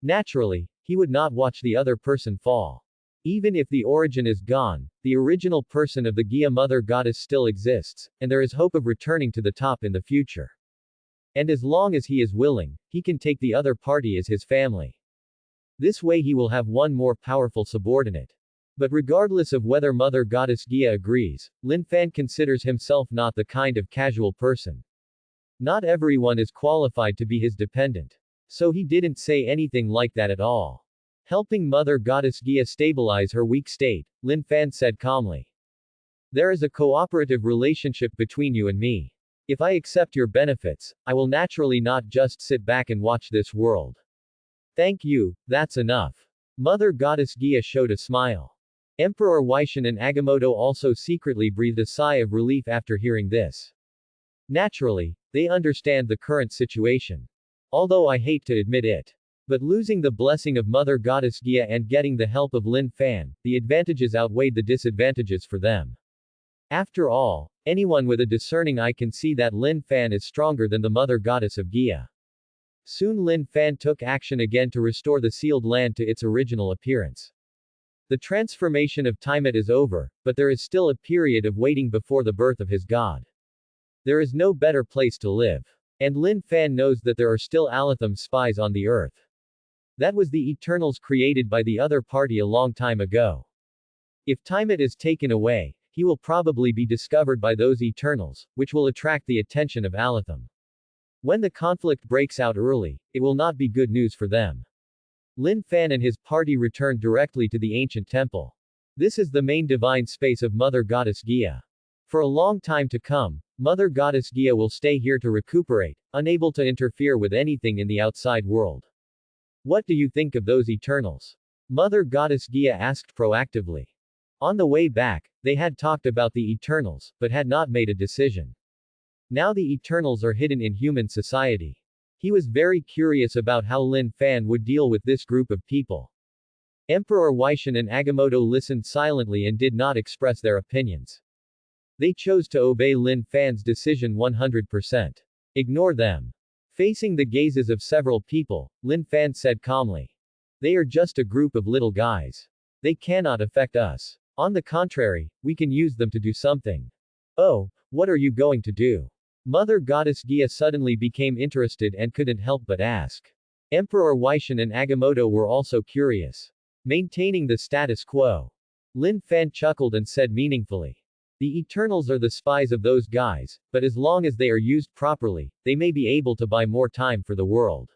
Naturally, he would not watch the other person fall. Even if the origin is gone, the original person of the Gia Mother Goddess still exists, and there is hope of returning to the top in the future. And as long as he is willing, he can take the other party as his family. This way he will have one more powerful subordinate. But regardless of whether Mother Goddess Gia agrees, Lin Fan considers himself not the kind of casual person. Not everyone is qualified to be his dependent. So he didn't say anything like that at all. Helping Mother Goddess Gia stabilize her weak state, Lin Fan said calmly. There is a cooperative relationship between you and me. If I accept your benefits, I will naturally not just sit back and watch this world. Thank you, that's enough. Mother Goddess Gia showed a smile. Emperor Weishan and Agamotto also secretly breathed a sigh of relief after hearing this. Naturally, they understand the current situation. Although I hate to admit it. But losing the blessing of Mother Goddess Gia and getting the help of Lin Fan, the advantages outweighed the disadvantages for them. After all, anyone with a discerning eye can see that Lin Fan is stronger than the Mother Goddess of Gia. Soon Lin Fan took action again to restore the sealed land to its original appearance. The transformation of Tiamat is over, but there is still a period of waiting before the birth of his god. There is no better place to live. And Lin Fan knows that there are still Alatham spies on the earth. That was the Eternals created by the other party a long time ago. If Tiamat is taken away, he will probably be discovered by those Eternals, which will attract the attention of Alatham. When the conflict breaks out early, it will not be good news for them. Lin Fan and his party returned directly to the ancient temple. This is the main divine space of Mother Goddess Gia. For a long time to come, Mother Goddess Gia will stay here to recuperate, unable to interfere with anything in the outside world. What do you think of those Eternals? Mother Goddess Gia asked proactively. On the way back, they had talked about the Eternals, but had not made a decision. Now the Eternals are hidden in human society. He was very curious about how Lin Fan would deal with this group of people. Emperor Weishan and Agamotto listened silently and did not express their opinions. They chose to obey Lin Fan's decision 100%. Ignore them. Facing the gazes of several people, Lin Fan said calmly. They are just a group of little guys. They cannot affect us. On the contrary, we can use them to do something. Oh, what are you going to do? Mother Goddess Gia suddenly became interested and couldn't help but ask. Emperor Weishan and Agamotto were also curious. Maintaining the status quo. Lin Fan chuckled and said meaningfully. The Eternals are the spies of those guys, but as long as they are used properly, they may be able to buy more time for the world.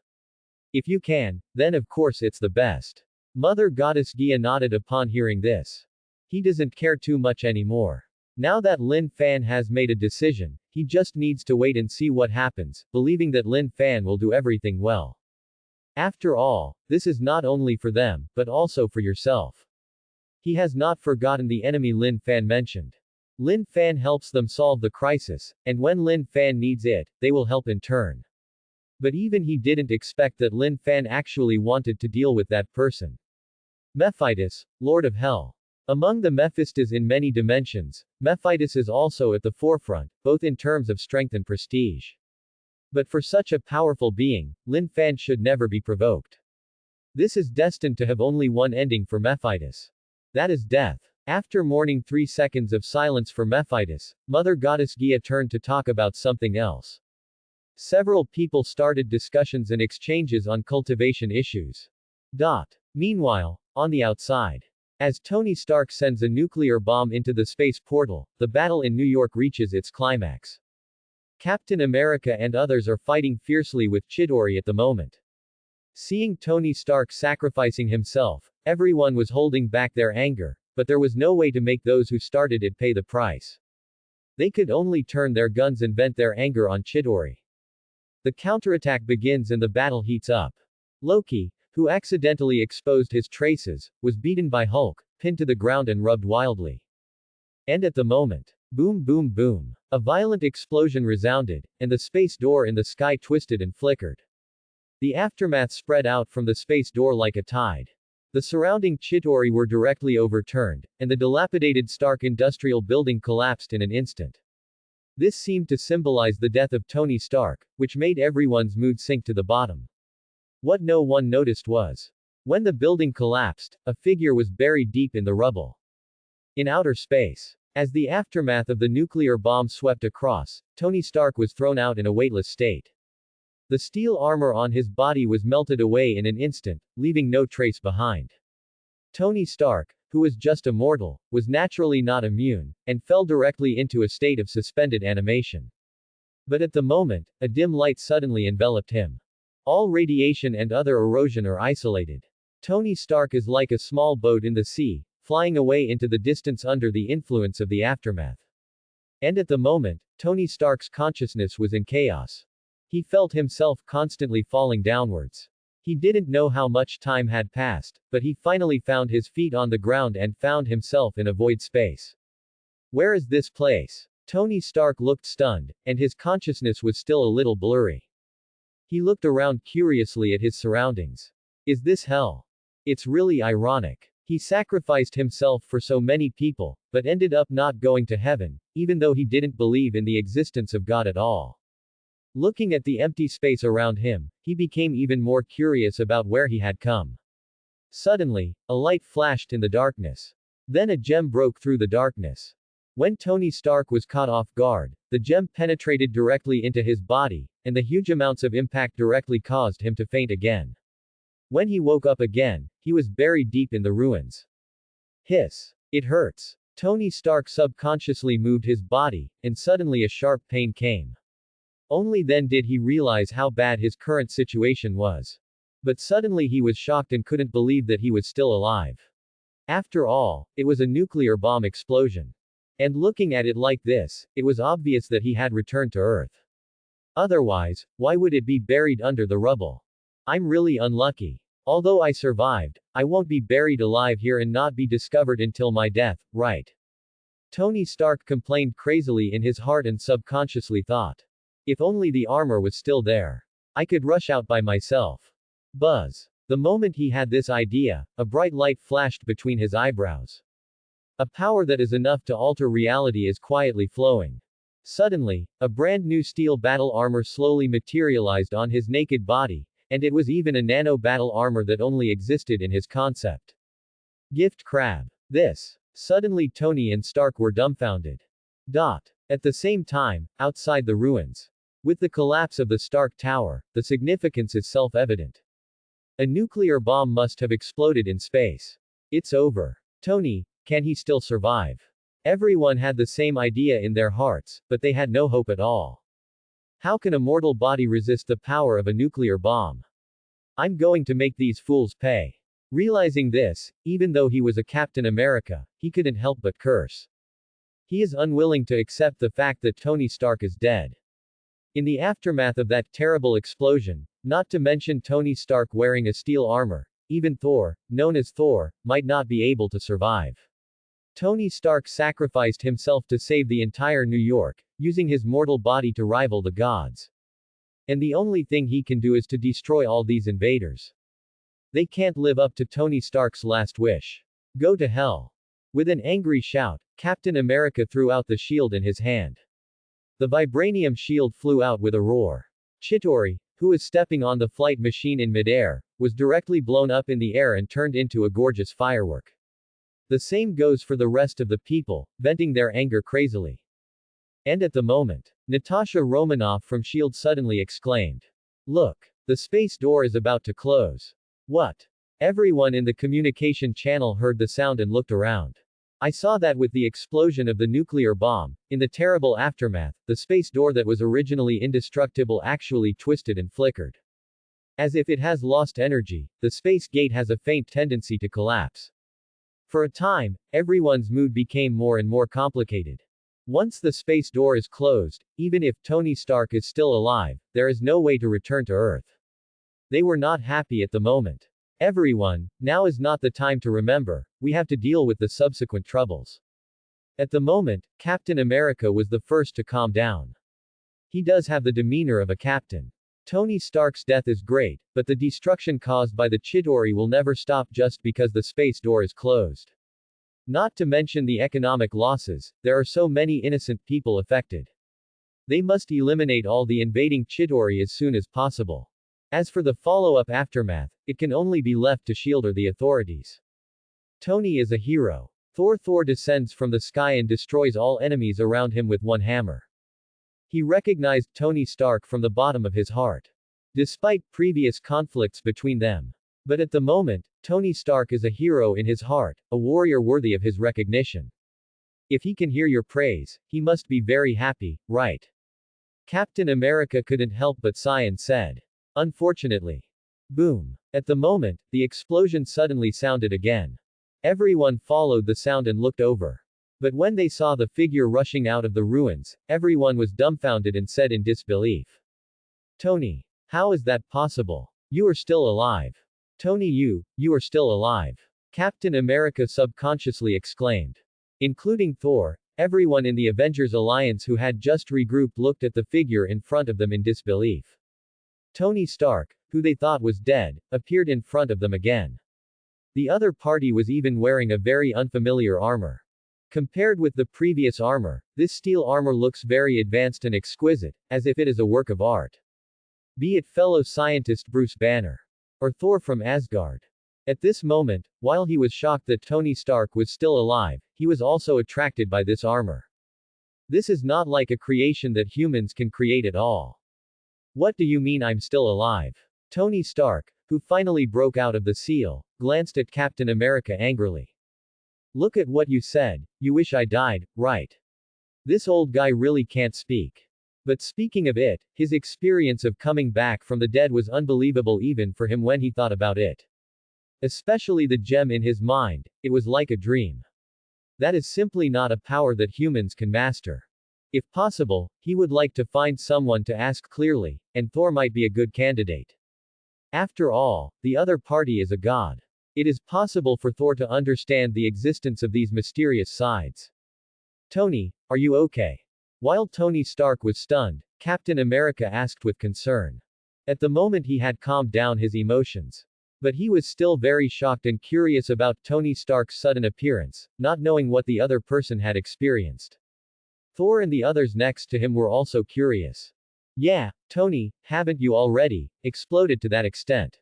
If you can, then of course it's the best. Mother Goddess Gia nodded upon hearing this. He doesn't care too much anymore. Now that Lin Fan has made a decision, he just needs to wait and see what happens, believing that Lin Fan will do everything well. After all, this is not only for them, but also for yourself. He has not forgotten the enemy Lin Fan mentioned. Lin Fan helps them solve the crisis, and when Lin Fan needs it, they will help in turn. But even he didn't expect that Lin Fan actually wanted to deal with that person. Mephitis, Lord of Hell. Among the Mephistas in many dimensions, Mephitis is also at the forefront, both in terms of strength and prestige. But for such a powerful being, Lin Fan should never be provoked. This is destined to have only one ending for Mephitis. That is death. After mourning 3 seconds of silence for Mephitis, Mother Goddess Gia turned to talk about something else. Several people started discussions and exchanges on cultivation issues. Meanwhile, on the outside. As Tony Stark sends a nuclear bomb into the space portal, the battle in New York reaches its climax. Captain America and others are fighting fiercely with Chidori at the moment. Seeing Tony Stark sacrificing himself, everyone was holding back their anger, but there was no way to make those who started it pay the price. They could only turn their guns and vent their anger on Chidori. The counterattack begins and the battle heats up. Loki, who accidentally exposed his traces, was beaten by Hulk, pinned to the ground and rubbed wildly. And at the moment, boom boom boom, a violent explosion resounded, and the space door in the sky twisted and flickered. The aftermath spread out from the space door like a tide. The surrounding Chidori were directly overturned, and the dilapidated Stark industrial building collapsed in an instant. This seemed to symbolize the death of Tony Stark, which made everyone's mood sink to the bottom. What no one noticed was, when the building collapsed, a figure was buried deep in the rubble. In outer space. As the aftermath of the nuclear bomb swept across, Tony Stark was thrown out in a weightless state. The steel armor on his body was melted away in an instant, leaving no trace behind. Tony Stark, who was just a mortal, was naturally not immune, and fell directly into a state of suspended animation. But at the moment, a dim light suddenly enveloped him. All radiation and other erosion are isolated. Tony Stark is like a small boat in the sea, flying away into the distance under the influence of the aftermath. And at the moment, Tony Stark's consciousness was in chaos. He felt himself constantly falling downwards. He didn't know how much time had passed, but he finally found his feet on the ground and found himself in a void space. Where is this place? Tony Stark looked stunned, and his consciousness was still a little blurry. He looked around curiously at his surroundings. Is this hell? It's really ironic. He sacrificed himself for so many people, but ended up not going to heaven, even though he didn't believe in the existence of God at all. Looking at the empty space around him, he became even more curious about where he had come. Suddenly, a light flashed in the darkness. Then a gem broke through the darkness. When Tony Stark was caught off guard, the gem penetrated directly into his body, and the huge amounts of impact directly caused him to faint again. When he woke up again, he was buried deep in the ruins. Hiss. It hurts. Tony Stark subconsciously moved his body, and suddenly a sharp pain came. Only then did he realize how bad his current situation was. But suddenly he was shocked and couldn't believe that he was still alive. After all, it was a nuclear bomb explosion. And looking at it like this, it was obvious that he had returned to Earth. Otherwise, why would it be buried under the rubble? I'm really unlucky. Although I survived, I won't be buried alive here and not be discovered until my death, right? Tony Stark complained crazily in his heart and subconsciously thought. If only the armor was still there. I could rush out by myself. Buzz. The moment he had this idea, a bright light flashed between his eyebrows. A power that is enough to alter reality is quietly flowing. Suddenly, a brand new steel battle armor slowly materialized on his naked body, and it was even a nano battle armor that only existed in his concept. Gift crab. This. Suddenly Tony and Stark were dumbfounded. At the same time, outside the ruins. With the collapse of the Stark Tower, the significance is self-evident. A nuclear bomb must have exploded in space. It's over. Tony, can he still survive? Everyone had the same idea in their hearts, but they had no hope at all. How can a mortal body resist the power of a nuclear bomb? I'm going to make these fools pay. Realizing this, even though he was a Captain America, he couldn't help but curse. He is unwilling to accept the fact that Tony Stark is dead. In the aftermath of that terrible explosion, not to mention Tony Stark wearing a steel armor, even Thor, known as Thor, might not be able to survive. Tony Stark sacrificed himself to save the entire New York, using his mortal body to rival the gods. And the only thing he can do is to destroy all these invaders. They can't live up to Tony Stark's last wish. Go to hell. With an angry shout, Captain America threw out the shield in his hand. The vibranium shield flew out with a roar. Chitauri, who was stepping on the flight machine in midair, was directly blown up in the air and turned into a gorgeous firework. The same goes for the rest of the people, venting their anger crazily. And at the moment, Natasha Romanoff from S.H.I.E.L.D. suddenly exclaimed. Look! The space door is about to close. What? Everyone in the communication channel heard the sound and looked around. I saw that with the explosion of the nuclear bomb, in the terrible aftermath, the space door that was originally indestructible actually twisted and flickered. As if it has lost energy, the space gate has a faint tendency to collapse. For a time, everyone's mood became more and more complicated. Once the space door is closed, even if Tony Stark is still alive, there is no way to return to Earth. They were not happy at the moment. Everyone, now is not the time to remember, we have to deal with the subsequent troubles. At the moment, Captain America was the first to calm down. He does have the demeanor of a captain. Tony Stark's death is great, but the destruction caused by the Chitauri will never stop just because the space door is closed. Not to mention the economic losses, there are so many innocent people affected. They must eliminate all the invading Chitauri as soon as possible. As for the follow-up aftermath, it can only be left to S.H.I.E.L.D. or the authorities. Tony is a hero. Thor descends from the sky and destroys all enemies around him with one hammer. He recognized Tony Stark from the bottom of his heart. Despite previous conflicts between them, But at the moment, Tony Stark is a hero in his heart, a warrior worthy of his recognition. If he can hear your praise, he must be very happy, right? Captain America couldn't help but sigh and said. Unfortunately. Boom. At the moment, the explosion suddenly sounded again. Everyone followed the sound and looked over. But when they saw the figure rushing out of the ruins, everyone was dumbfounded and said in disbelief. Tony. How is that possible? You are still alive. Tony, you are still alive. Captain America subconsciously exclaimed. Including Thor, everyone in the Avengers Alliance who had just regrouped looked at the figure in front of them in disbelief. Tony Stark, who they thought was dead, appeared in front of them again. The other party was even wearing a very unfamiliar armor. Compared with the previous armor, this steel armor looks very advanced and exquisite, as if it is a work of art. Be it fellow scientist Bruce Banner. Or Thor from Asgard. At this moment, while he was shocked that Tony Stark was still alive, he was also attracted by this armor. This is not like a creation that humans can create at all. What do you mean I'm still alive? Tony Stark, who finally broke out of the seal, glanced at Captain America angrily. Look at what you said, you wish I died, right? This old guy really can't speak. But speaking of it, his experience of coming back from the dead was unbelievable even for him when he thought about it. Especially the gem in his mind, it was like a dream. That is simply not a power that humans can master. If possible, he would like to find someone to ask clearly, and Thor might be a good candidate. After all, the other party is a god. It is possible for Thor to understand the existence of these mysterious sides. Tony, are you okay? While Tony Stark was stunned, Captain America asked with concern. At the moment he had calmed down his emotions. But he was still very shocked and curious about Tony Stark's sudden appearance, not knowing what the other person had experienced. Thor and the others next to him were also curious. Yeah, Tony, haven't you already exploded to that extent?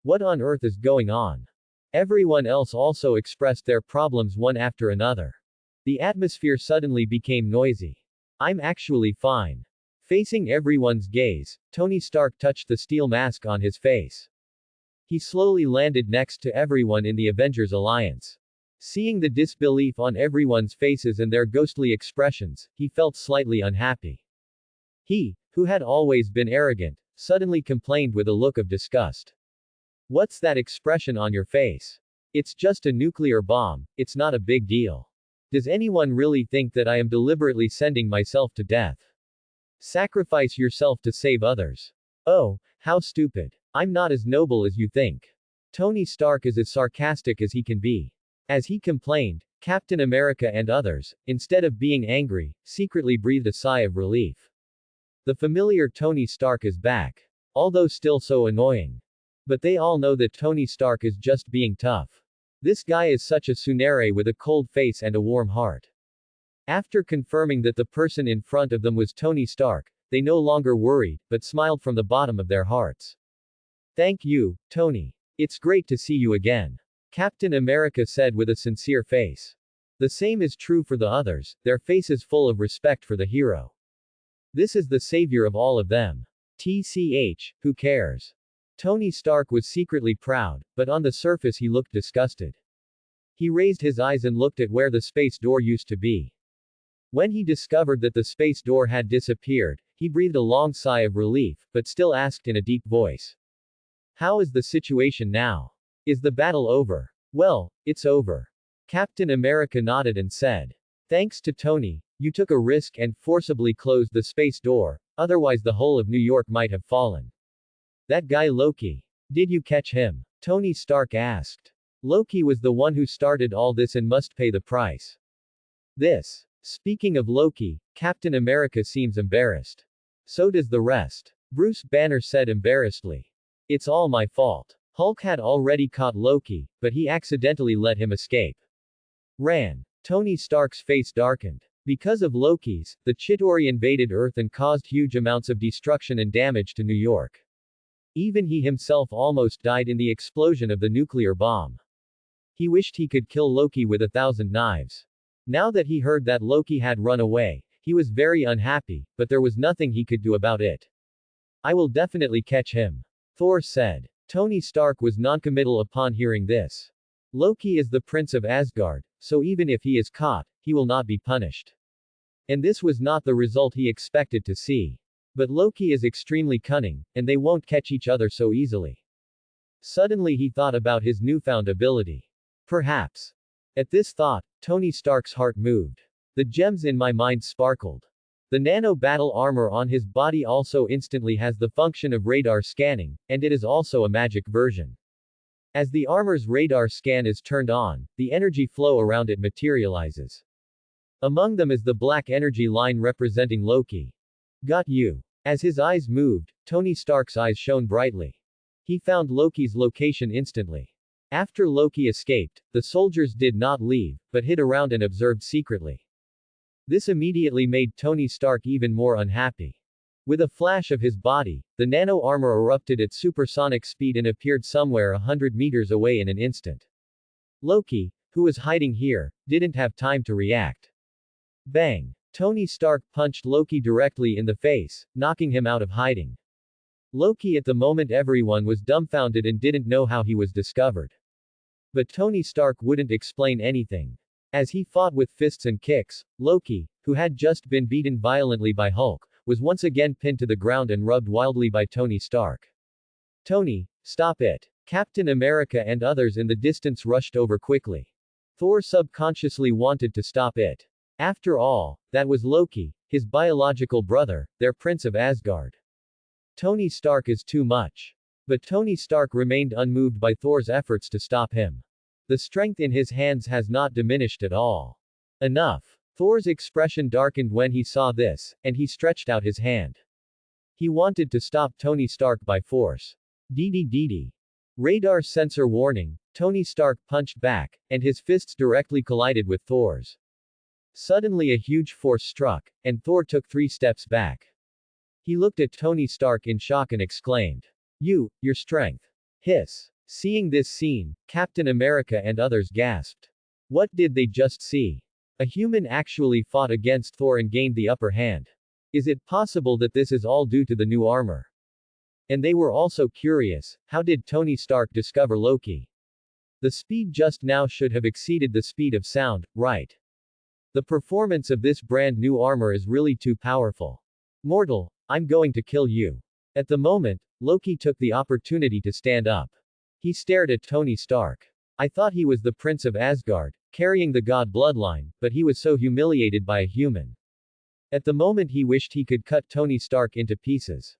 What on earth is going on? Everyone else also expressed their problems one after another. The atmosphere suddenly became noisy. I'm actually fine. Facing everyone's gaze, Tony Stark touched the steel mask on his face. He slowly landed next to everyone in the Avengers Alliance. Seeing the disbelief on everyone's faces and their ghostly expressions, he felt slightly unhappy. He, who had always been arrogant, suddenly complained with a look of disgust. What's that expression on your face? It's just a nuclear bomb, it's not a big deal. Does anyone really think that I am deliberately sending myself to death? Sacrifice yourself to save others. Oh, how stupid. I'm not as noble as you think. Tony Stark is as sarcastic as he can be. As he complained, Captain America and others, instead of being angry, secretly breathed a sigh of relief. The familiar Tony Stark is back. Although still so annoying. But they all know that Tony Stark is just being tough. This guy is such a tsundere with a cold face and a warm heart. After confirming that the person in front of them was Tony Stark, they no longer worried, but smiled from the bottom of their hearts. Thank you, Tony. It's great to see you again. Captain America said with a sincere face. The same is true for the others, their faces full of respect for the hero. This is the savior of all of them. TCH, who cares? Tony Stark was secretly proud, but on the surface he looked disgusted. He raised his eyes and looked at where the space door used to be. When he discovered that the space door had disappeared, he breathed a long sigh of relief, but still asked in a deep voice. How is the situation now? Is the battle over? Well, it's over. Captain America nodded and said. Thanks to Tony, you took a risk and forcibly closed the space door, otherwise the whole of New York might have fallen. That guy Loki. Did you catch him? Tony Stark asked. Loki was the one who started all this and must pay the price. This. Speaking of Loki, Captain America seems embarrassed. So does the rest. Bruce Banner said embarrassedly. It's all my fault. Hulk had already caught Loki, but he accidentally let him escape. Ran. Tony Stark's face darkened. Because of Loki's, the Chitauri invaded Earth and caused huge amounts of destruction and damage to New York. Even he himself almost died in the explosion of the nuclear bomb. He wished he could kill Loki with 1,000 knives. Now that he heard that Loki had run away, he was very unhappy, but there was nothing he could do about it. I will definitely catch him. Thor said. Tony Stark was noncommittal upon hearing this. Loki is the prince of Asgard, so even if he is caught, he will not be punished. And this was not the result he expected to see. But Loki is extremely cunning, and they won't catch each other so easily. Suddenly he thought about his newfound ability. Perhaps. At this thought, Tony Stark's heart moved. The gems in my mind sparkled. The nano battle armor on his body also instantly has the function of radar scanning, and it is also a magic version. As the armor's radar scan is turned on, the energy flow around it materializes. Among them is the black energy line representing Loki. Got you. As his eyes moved, Tony Stark's eyes shone brightly. He found Loki's location instantly. After Loki escaped, the soldiers did not leave, but hid around and observed secretly. This immediately made Tony Stark even more unhappy. With a flash of his body, the nano armor erupted at supersonic speed and appeared somewhere 100 meters away in an instant. Loki, who was hiding here, didn't have time to react. Bang! Tony Stark punched Loki directly in the face, knocking him out of hiding. Loki at the moment everyone was dumbfounded and didn't know how he was discovered. But Tony Stark wouldn't explain anything. As he fought with fists and kicks, Loki, who had just been beaten violently by Hulk, was once again pinned to the ground and rubbed wildly by Tony Stark. Tony, stop it. Captain America and others in the distance rushed over quickly. Thor subconsciously wanted to stop it. After all, that was Loki, his biological brother, their prince of Asgard. Tony Stark is too much. But Tony Stark remained unmoved by Thor's efforts to stop him. The strength in his hands has not diminished at all. Enough. Thor's expression darkened when he saw this, and he stretched out his hand. He wanted to stop Tony Stark by force. DDDD. Radar sensor warning. Tony Stark punched back, and his fists directly collided with Thor's. Suddenly a huge force struck, and Thor took 3 steps back. He looked at Tony Stark in shock and exclaimed, your strength. Hiss. Seeing this scene, Captain America and others gasped. What did they just see? A human actually fought against Thor and gained the upper hand. Is it possible that this is all due to the new armor? And they were also curious, how did Tony Stark discover Loki? The speed just now should have exceeded the speed of sound, right? The performance of this brand new armor is really too powerful. Mortal, I'm going to kill you. At the moment, Loki took the opportunity to stand up. He stared at Tony Stark. I thought he was the Prince of Asgard, carrying the god bloodline, but he was so humiliated by a human. At the moment he wished he could cut Tony Stark into pieces.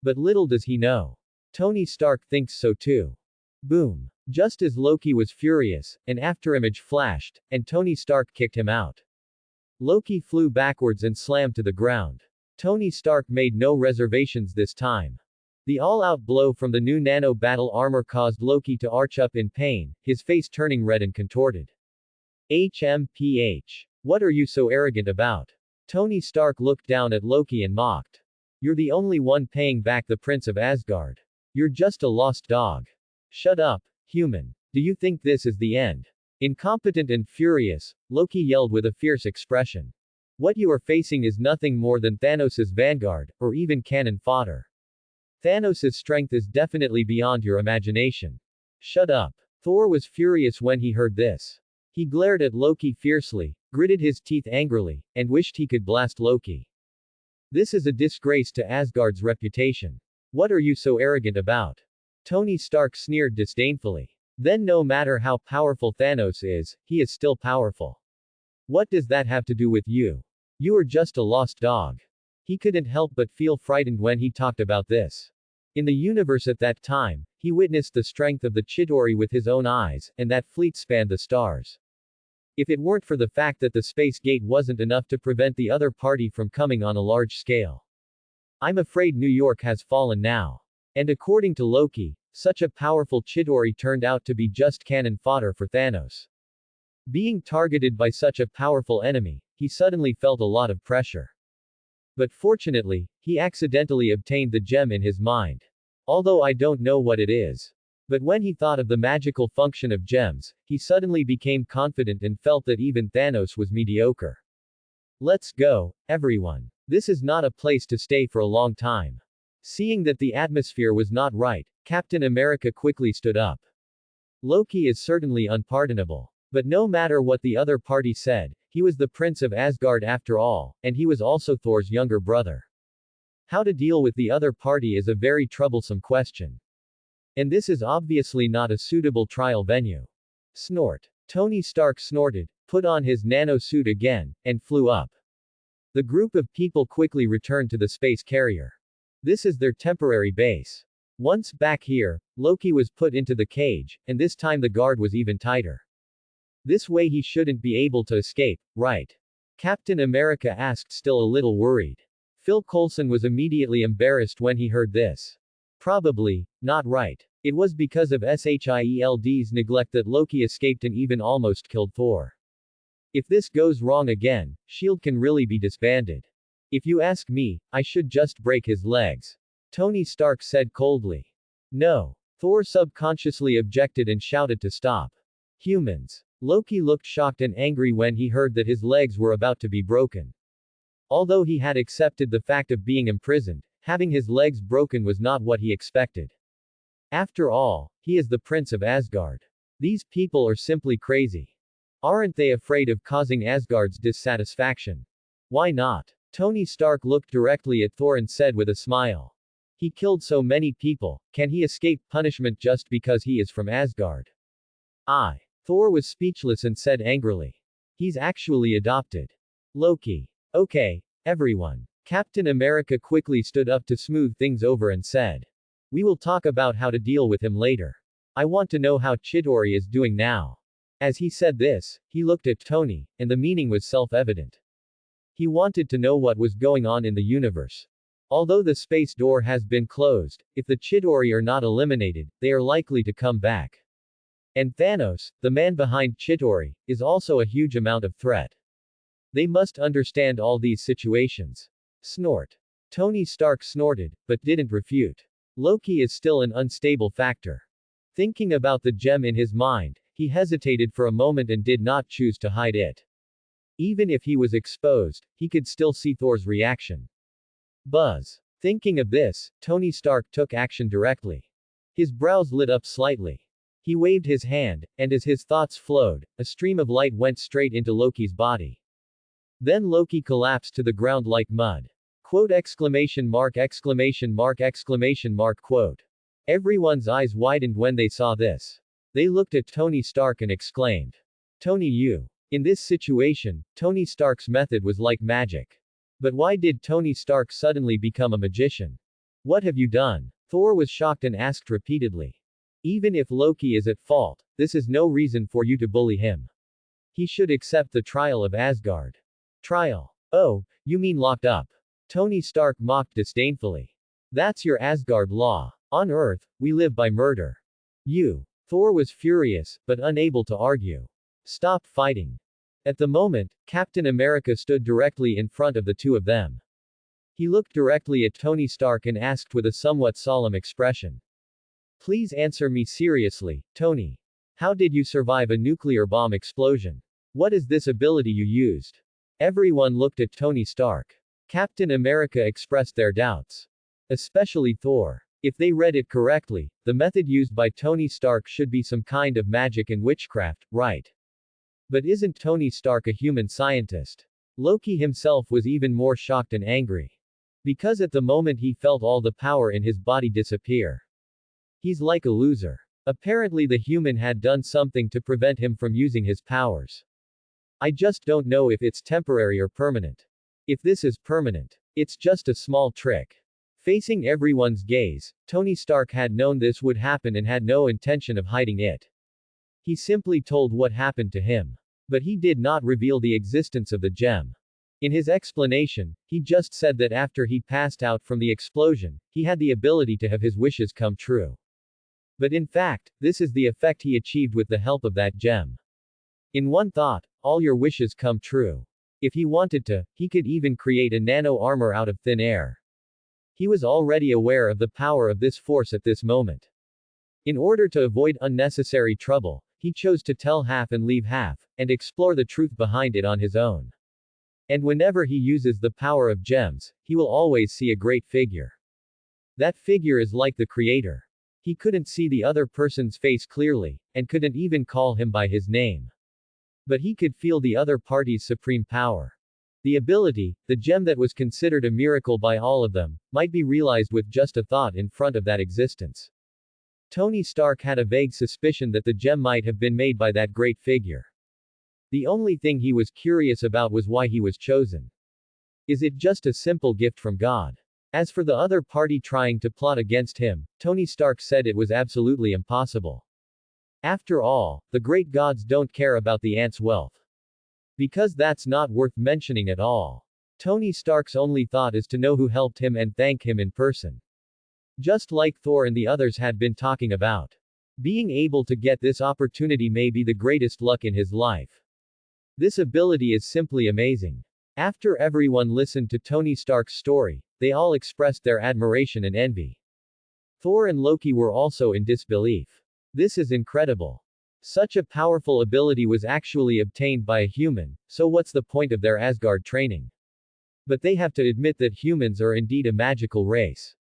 But little does he know. Tony Stark thinks so too. Boom. Just as Loki was furious, an afterimage flashed, and Tony Stark kicked him out. Loki flew backwards and slammed to the ground. Tony Stark made no reservations this time. The all-out blow from the new nano battle armor caused Loki to arch up in pain, his face turning red and contorted. HMPH. What are you so arrogant about? Tony Stark looked down at Loki and mocked. You're the only one paying back the Prince of Asgard. You're just a lost dog. Shut up, human. Do you think this is the end? Incompetent and furious, Loki yelled with a fierce expression. What you are facing is nothing more than Thanos' vanguard, or even cannon fodder. Thanos' strength is definitely beyond your imagination. Shut up. Thor was furious when he heard this. He glared at Loki fiercely, gritted his teeth angrily, and wished he could blast Loki. This is a disgrace to Asgard's reputation. What are you so arrogant about? Tony Stark sneered disdainfully. Then no matter how powerful Thanos is, he is still powerful. What does that have to do with you? You are just a lost dog. He couldn't help but feel frightened when he talked about this. In the universe at that time, he witnessed the strength of the Chitauri with his own eyes, and that fleet spanned the stars. If it weren't for the fact that the space gate wasn't enough to prevent the other party from coming on a large scale. I'm afraid New York has fallen now. And according to Loki, such a powerful Chitauri turned out to be just cannon fodder for Thanos. Being targeted by such a powerful enemy, he suddenly felt a lot of pressure. But fortunately, he accidentally obtained the gem in his mind. Although I don't know what it is. But when he thought of the magical function of gems, he suddenly became confident and felt that even Thanos was mediocre. Let's go, everyone. This is not a place to stay for a long time. Seeing that the atmosphere was not right, Captain America quickly stood up. Loki is certainly unpardonable. But no matter what the other party said, he was the Prince of Asgard after all, and he was also Thor's younger brother. How to deal with the other party is a very troublesome question. And this is obviously not a suitable trial venue. Snort. Tony Stark snorted, put on his nano suit again, and flew up. The group of people quickly returned to the space carrier. This is their temporary base. Once back here, Loki was put into the cage, and this time the guard was even tighter. This way he shouldn't be able to escape, right? Captain America asked, still a little worried. Phil Coulson was immediately embarrassed when he heard this. Probably not right. It was because of Shield's neglect that Loki escaped and even almost killed Thor. If this goes wrong again, SHIELD can really be disbanded. If you ask me, I should just break his legs. Tony Stark said coldly. No. Thor subconsciously objected and shouted to stop. Humans. Loki looked shocked and angry when he heard that his legs were about to be broken. Although he had accepted the fact of being imprisoned, having his legs broken was not what he expected. After all, he is the Prince of Asgard. These people are simply crazy. Aren't they afraid of causing Asgard's dissatisfaction? Why not? Tony Stark looked directly at Thor and said with a smile. He killed so many people, can he escape punishment just because he is from Asgard? Thor was speechless and said angrily. He's actually adopted. Loki. Okay, everyone. Captain America quickly stood up to smooth things over and said. We will talk about how to deal with him later. I want to know how Chitauri is doing now. As he said this, he looked at Tony, and the meaning was self-evident. He wanted to know what was going on in the universe. Although the space door has been closed, if the Chitauri are not eliminated, they are likely to come back. And Thanos, the man behind Chitauri, is also a huge amount of threat. They must understand all these situations. Snort. Tony Stark snorted, but didn't refute. Loki is still an unstable factor. Thinking about the gem in his mind, he hesitated for a moment and did not choose to hide it. Even if he was exposed, he could still see Thor's reaction. Buzz. Thinking of this, Tony Stark took action directly. His brows lit up slightly. He waved his hand, and as his thoughts flowed, a stream of light went straight into Loki's body. Then Loki collapsed to the ground like mud. Quote exclamation mark exclamation mark exclamation mark quote. Everyone's eyes widened when they saw this. They looked at Tony Stark and exclaimed. Tony, you. In this situation, Tony Stark's method was like magic. But why did Tony Stark suddenly become a magician? What have you done? Thor was shocked and asked repeatedly. Even if Loki is at fault, this is no reason for you to bully him. He should accept the trial of Asgard. Trial? Oh, you mean locked up? Tony Stark mocked disdainfully. That's your Asgard law. On Earth, we live by murder. Thor was furious, but unable to argue. Stop fighting. At the moment, Captain America stood directly in front of the two of them. He looked directly at Tony Stark and asked with a somewhat solemn expression. Please answer me seriously, Tony. How did you survive a nuclear bomb explosion? What is this ability you used? Everyone looked at Tony Stark. Captain America expressed their doubts. Especially Thor. If they read it correctly, the method used by Tony Stark should be some kind of magic and witchcraft, right? But isn't Tony Stark a human scientist? Loki himself was even more shocked and angry. Because at the moment he felt all the power in his body disappear. He's like a loser. Apparently the human had done something to prevent him from using his powers. I just don't know if it's temporary or permanent. If this is permanent, it's just a small trick. Facing everyone's gaze, Tony Stark had known this would happen and had no intention of hiding it. He simply told what happened to him. But he did not reveal the existence of the gem. In his explanation, he just said that after he passed out from the explosion, he had the ability to have his wishes come true. But in fact, this is the effect he achieved with the help of that gem. In one thought, all your wishes come true. If he wanted to, he could even create a nano armor out of thin air. He was already aware of the power of this force at this moment. In order to avoid unnecessary trouble, he chose to tell half and leave half, and explore the truth behind it on his own. And whenever he uses the power of gems, he will always see a great figure. That figure is like the creator. He couldn't see the other person's face clearly, and couldn't even call him by his name. But he could feel the other party's supreme power. The ability, the gem that was considered a miracle by all of them, might be realized with just a thought in front of that existence. Tony Stark had a vague suspicion that the gem might have been made by that great figure. The only thing he was curious about was why he was chosen. Is it just a simple gift from God? As for the other party trying to plot against him, Tony Stark said it was absolutely impossible. After all, the great gods don't care about the ant's wealth. Because that's not worth mentioning at all. Tony Stark's only thought is to know who helped him and thank him in person. Just like Thor and the others had been talking about. Being able to get this opportunity may be the greatest luck in his life. This ability is simply amazing. After everyone listened to Tony Stark's story, they all expressed their admiration and envy. Thor and Loki were also in disbelief. This is incredible. Such a powerful ability was actually obtained by a human, so what's the point of their Asgard training? But they have to admit that humans are indeed a magical race.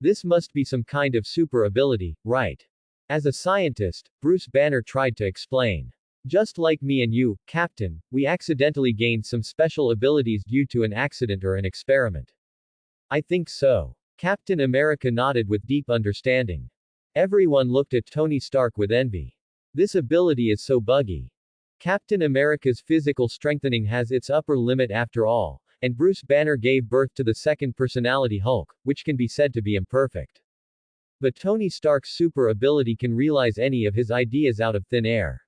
This must be some kind of super ability, right? As a scientist, Bruce Banner tried to explain. Just like me and you, Captain, we accidentally gained some special abilities due to an accident or an experiment. I think so. Captain America nodded with deep understanding. Everyone looked at Tony Stark with envy. This ability is so buggy. Captain America's physical strengthening has its upper limit after all, and Bruce Banner gave birth to the second personality Hulk, which can be said to be imperfect. But Tony Stark's super ability can realize any of his ideas out of thin air.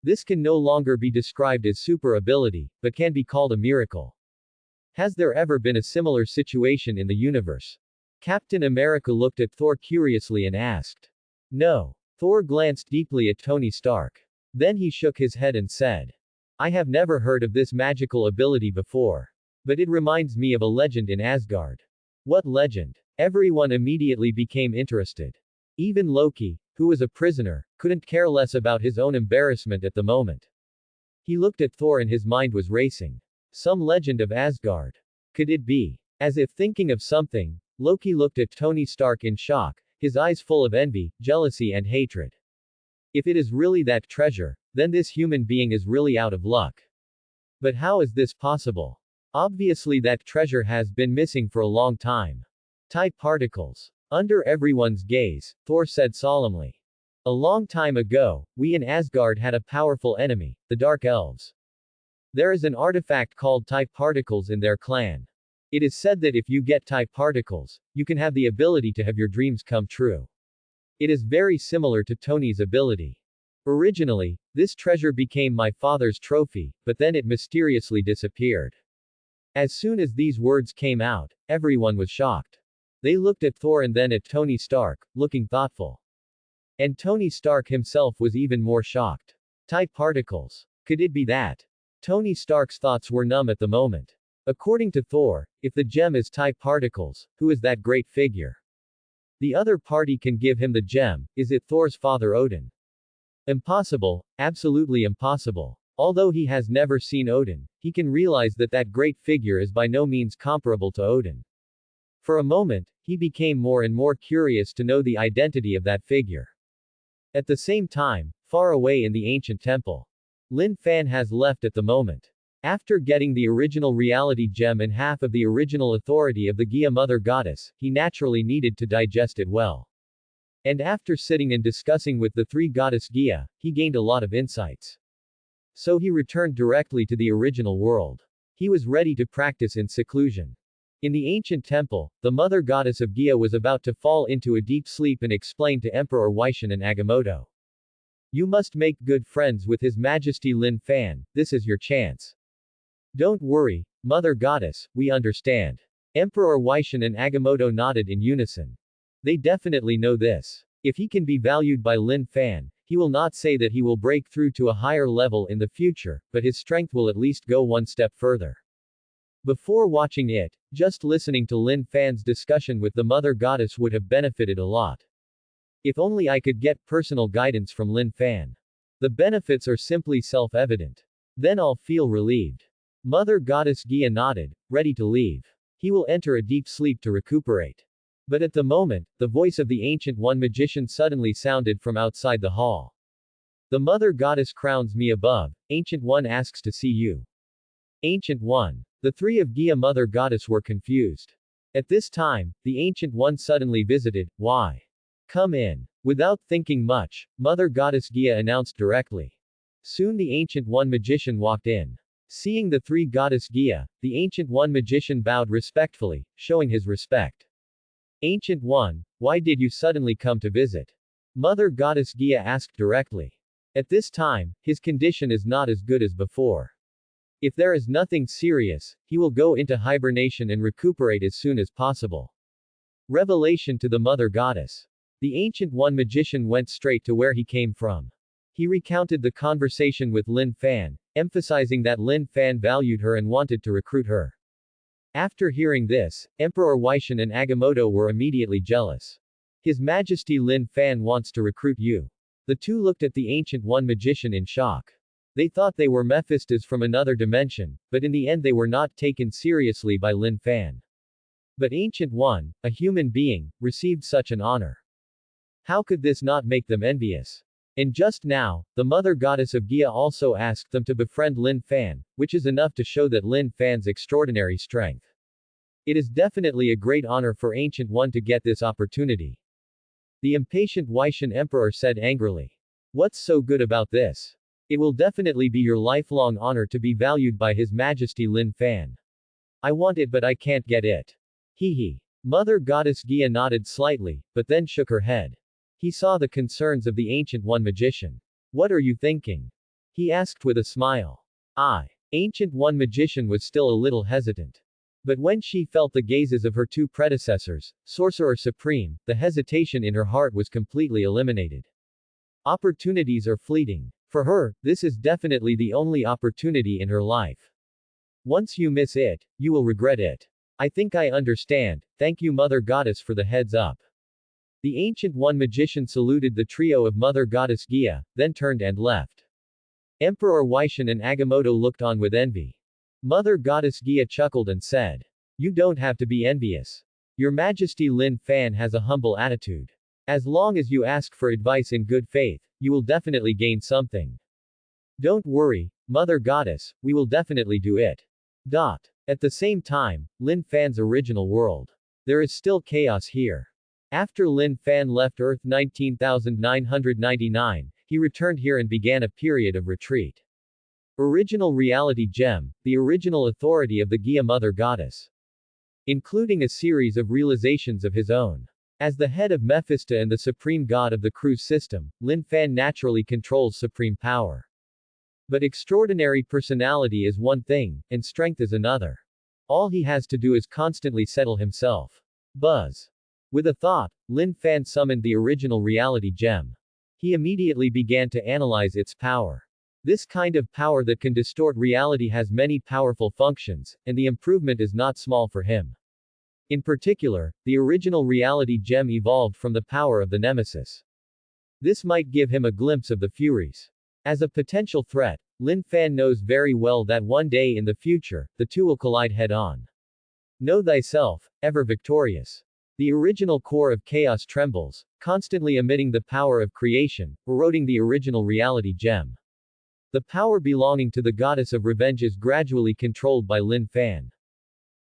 This can no longer be described as super ability, but can be called a miracle. Has there ever been a similar situation in the universe? Captain America looked at Thor curiously and asked. No. Thor glanced deeply at Tony Stark. Then he shook his head and said. I have never heard of this magical ability before. But it reminds me of a legend in Asgard. What legend? Everyone immediately became interested. Even Loki, who was a prisoner, couldn't care less about his own embarrassment at the moment. He looked at Thor and his mind was racing. Some legend of Asgard. Could it be? As if thinking of something, Loki looked at Tony Stark in shock, his eyes full of envy, jealousy and hatred. If it is really that treasure, then this human being is really out of luck. But how is this possible? Obviously that treasure has been missing for a long time. Type particles. Under everyone's gaze, Thor said solemnly. A long time ago, we in Asgard had a powerful enemy, the Dark Elves. There is an artifact called type particles in their clan. It is said that if you get type particles, you can have the ability to have your dreams come true. It is very similar to Tony's ability. Originally, this treasure became my father's trophy, but then it mysteriously disappeared. As soon as these words came out, everyone was shocked. They looked at Thor and then at Tony Stark, looking thoughtful. And Tony Stark himself was even more shocked. Type particles. Could it be that? Tony Stark's thoughts were numb at the moment. According to Thor, if the gem is type particles, who is that great figure? The other party can give him the gem, is it Thor's father Odin? Impossible, absolutely impossible. Although he has never seen Odin, he can realize that that great figure is by no means comparable to Odin. For a moment, he became more and more curious to know the identity of that figure. At the same time, far away in the ancient temple, Lin Fan has left at the moment. After getting the original reality gem and half of the original authority of the Gaia Mother Goddess, he naturally needed to digest it well. And after sitting and discussing with the three goddess Gaia, he gained a lot of insights. So he returned directly to the original world. He was ready to practice in seclusion. In the ancient temple, the mother goddess of Gaia was about to fall into a deep sleep and explained to Emperor Wisshin and Agamotto. You must make good friends with His Majesty Lin Fan, this is your chance. Don't worry, Mother Goddess, we understand. Emperor Wisshin and Agamotto nodded in unison. They definitely know this. If he can be valued by Lin Fan, he will not say that he will break through to a higher level in the future, but his strength will at least go one step further. Before watching it, just listening to Lin Fan's discussion with the Mother Goddess would have benefited a lot. If only I could get personal guidance from Lin Fan. The benefits are simply self-evident. Then I'll feel relieved. Mother Goddess Gaia nodded, ready to leave. He will enter a deep sleep to recuperate. But at the moment, the voice of the Ancient One magician suddenly sounded from outside the hall. The Mother Goddess crowns me above. Ancient One asks to see you. Ancient One. The three of Gia Mother Goddess were confused. At this time, the Ancient One suddenly visited. Why? Come in. Without thinking much, Mother Goddess Gia announced directly. Soon the Ancient One magician walked in. Seeing the three Goddess Gia, the Ancient One magician bowed respectfully, showing his respect. Ancient One, why did you suddenly come to visit? Mother Goddess Gia asked directly. At this time, his condition is not as good as before. If there is nothing serious, he will go into hibernation and recuperate as soon as possible. Revelation to the Mother Goddess. The Ancient One magician went straight to where he came from. He recounted the conversation with Lin Fan, emphasizing that Lin Fan valued her and wanted to recruit her. After hearing this, Emperor Weishan and Agamotto were immediately jealous. His Majesty Lin Fan wants to recruit you. The two looked at the Ancient One magician in shock. They thought they were Mephistos from another dimension, but in the end they were not taken seriously by Lin Fan. But Ancient One, a human being, received such an honor. How could this not make them envious? And just now, the Mother Goddess of Gia also asked them to befriend Lin Fan, which is enough to show that Lin Fan's extraordinary strength. It is definitely a great honor for Ancient One to get this opportunity. The impatient Weishan Emperor said angrily. What's so good about this? It will definitely be your lifelong honor to be valued by His Majesty Lin Fan. I want it but I can't get it. Hee. Mother Goddess Gia nodded slightly, but then shook her head. He saw the concerns of the Ancient One magician. What are you thinking? He asked with a smile. Ancient One magician was still a little hesitant. But when she felt the gazes of her two predecessors, Sorcerer Supreme, the hesitation in her heart was completely eliminated. Opportunities are fleeting. For her, this is definitely the only opportunity in her life. Once you miss it, you will regret it. I think I understand. Thank you Mother Goddess for the heads up. The Ancient One magician saluted the trio of Mother Goddess Gia, then turned and left. Emperor Weishan and Agamotto looked on with envy. Mother Goddess Gia chuckled and said. You don't have to be envious. Your Majesty Lin Fan has a humble attitude. As long as you ask for advice in good faith, you will definitely gain something. Don't worry, Mother Goddess, we will definitely do it. At the same time, Lin Fan's original world. There is still chaos here. After Lin Fan left Earth 19,999, he returned here and began a period of retreat. Original Reality Gem, the original authority of the Gia Mother Goddess. Including a series of realizations of his own. As the head of Mephisto and the supreme god of the cruise system, Lin Fan naturally controls supreme power. But extraordinary personality is one thing, and strength is another. All he has to do is constantly settle himself. Buzz. With a thought, Lin Fan summoned the original reality gem. He immediately began to analyze its power. This kind of power that can distort reality has many powerful functions, and the improvement is not small for him. In particular, the original reality gem evolved from the power of the Nemesis. This might give him a glimpse of the Furies. As a potential threat, Lin Fan knows very well that one day in the future, the two will collide head-on. Know thyself, ever victorious. The original core of chaos trembles, constantly emitting the power of creation, eroding the original reality gem. The power belonging to the goddess of revenge is gradually controlled by Lin Fan.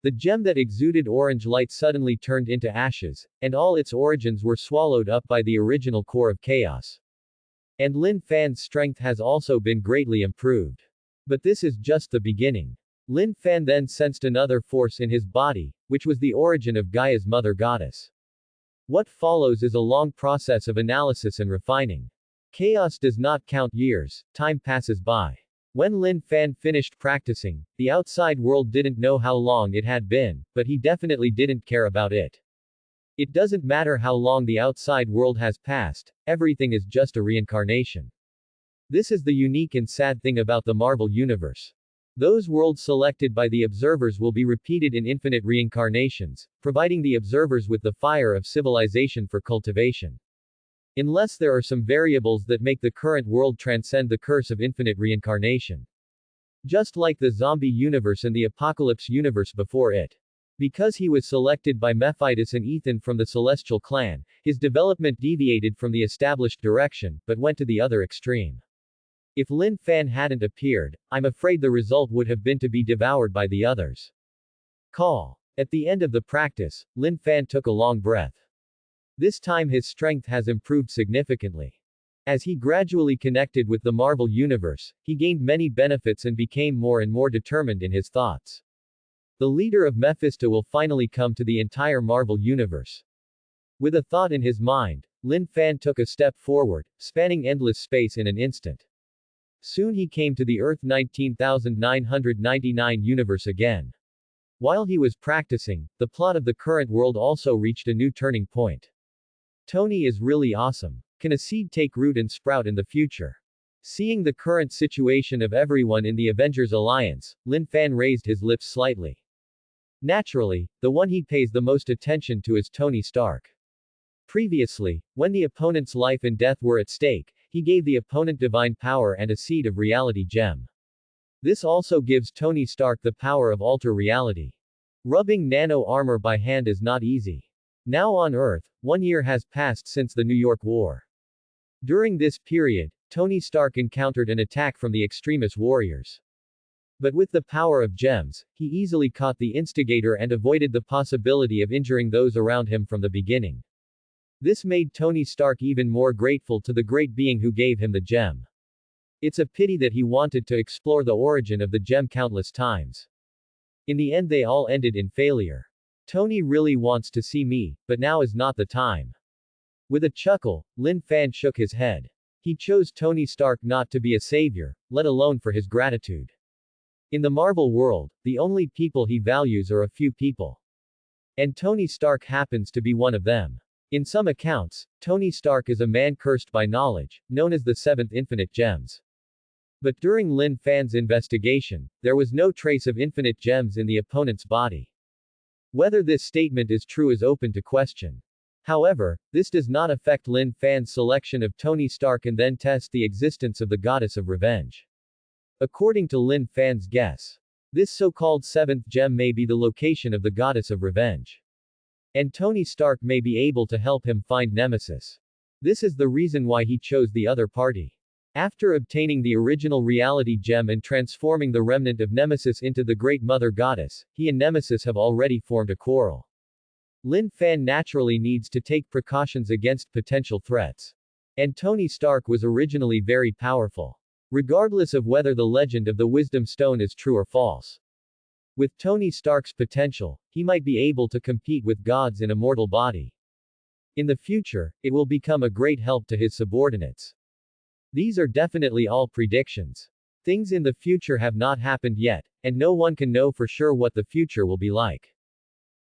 The gem that exuded orange light suddenly turned into ashes, and all its origins were swallowed up by the original core of chaos. And Lin Fan's strength has also been greatly improved. But this is just the beginning. Lin Fan then sensed another force in his body, which was the origin of Gaia's mother goddess. What follows is a long process of analysis and refining. Chaos does not count years, time passes by. When Lin Fan finished practicing, the outside world didn't know how long it had been, but he definitely didn't care about it. It doesn't matter how long the outside world has passed, everything is just a reincarnation. This is the unique and sad thing about the Marvel Universe. Those worlds selected by the observers will be repeated in infinite reincarnations, providing the observers with the fire of civilization for cultivation. Unless there are some variables that make the current world transcend the curse of infinite reincarnation. Just like the zombie universe and the apocalypse universe before it. Because he was selected by Mephitis and Ethan from the Celestial clan, his development deviated from the established direction, but went to the other extreme. If Lin Fan hadn't appeared, I'm afraid the result would have been to be devoured by the others. Call. At the end of the practice, Lin Fan took a long breath. This time his strength has improved significantly. As he gradually connected with the Marvel Universe, he gained many benefits and became more and more determined in his thoughts. The leader of Mephisto will finally come to the entire Marvel Universe. With a thought in his mind, Lin Fan took a step forward, spanning endless space in an instant. Soon he came to the Earth 19999 universe again. While he was practicing, the plot of the current world also reached a new turning point. Tony is really awesome. Can a seed take root and sprout in the future? Seeing the current situation of everyone in the Avengers Alliance, Lin Fan raised his lips slightly. Naturally, the one he pays the most attention to is Tony Stark. Previously, when the opponent's life and death were at stake, he gave the opponent divine power and a seed of reality gem. This also gives Tony Stark the power of alter reality. Rubbing nano armor by hand is not easy. Now on Earth, 1 year has passed since the New York War. During this period, Tony Stark encountered an attack from the extremist warriors. But with the power of gems, he easily caught the instigator and avoided the possibility of injuring those around him from the beginning. This made Tony Stark even more grateful to the great being who gave him the gem. It's a pity that he wanted to explore the origin of the gem countless times. In the end they all ended in failure. Tony really wants to see me, but now is not the time. With a chuckle, Lin Fan shook his head. He chose Tony Stark not to be a savior, let alone for his gratitude. In the Marvel world, the only people he values are a few people. And Tony Stark happens to be one of them. In some accounts, Tony Stark is a man cursed by knowledge, known as the Seventh Infinite Gems. But during Lin Fan's investigation, there was no trace of infinite gems in the opponent's body. Whether this statement is true is open to question. However, this does not affect Lin Fan's selection of Tony Stark and then test the existence of the goddess of revenge. According to Lin Fan's guess, this so-called seventh gem may be the location of the goddess of revenge. And Tony Stark may be able to help him find Nemesis. This is the reason why he chose the other party. After obtaining the original reality gem and transforming the remnant of Nemesis into the Great Mother Goddess, he and Nemesis have already formed a quarrel. Lin Fan naturally needs to take precautions against potential threats. And Tony Stark was originally very powerful. Regardless of whether the legend of the Wisdom Stone is true or false. With Tony Stark's potential, he might be able to compete with gods in a mortal body. In the future, it will become a great help to his subordinates. These are definitely all predictions. Things in the future have not happened yet, and no one can know for sure what the future will be like.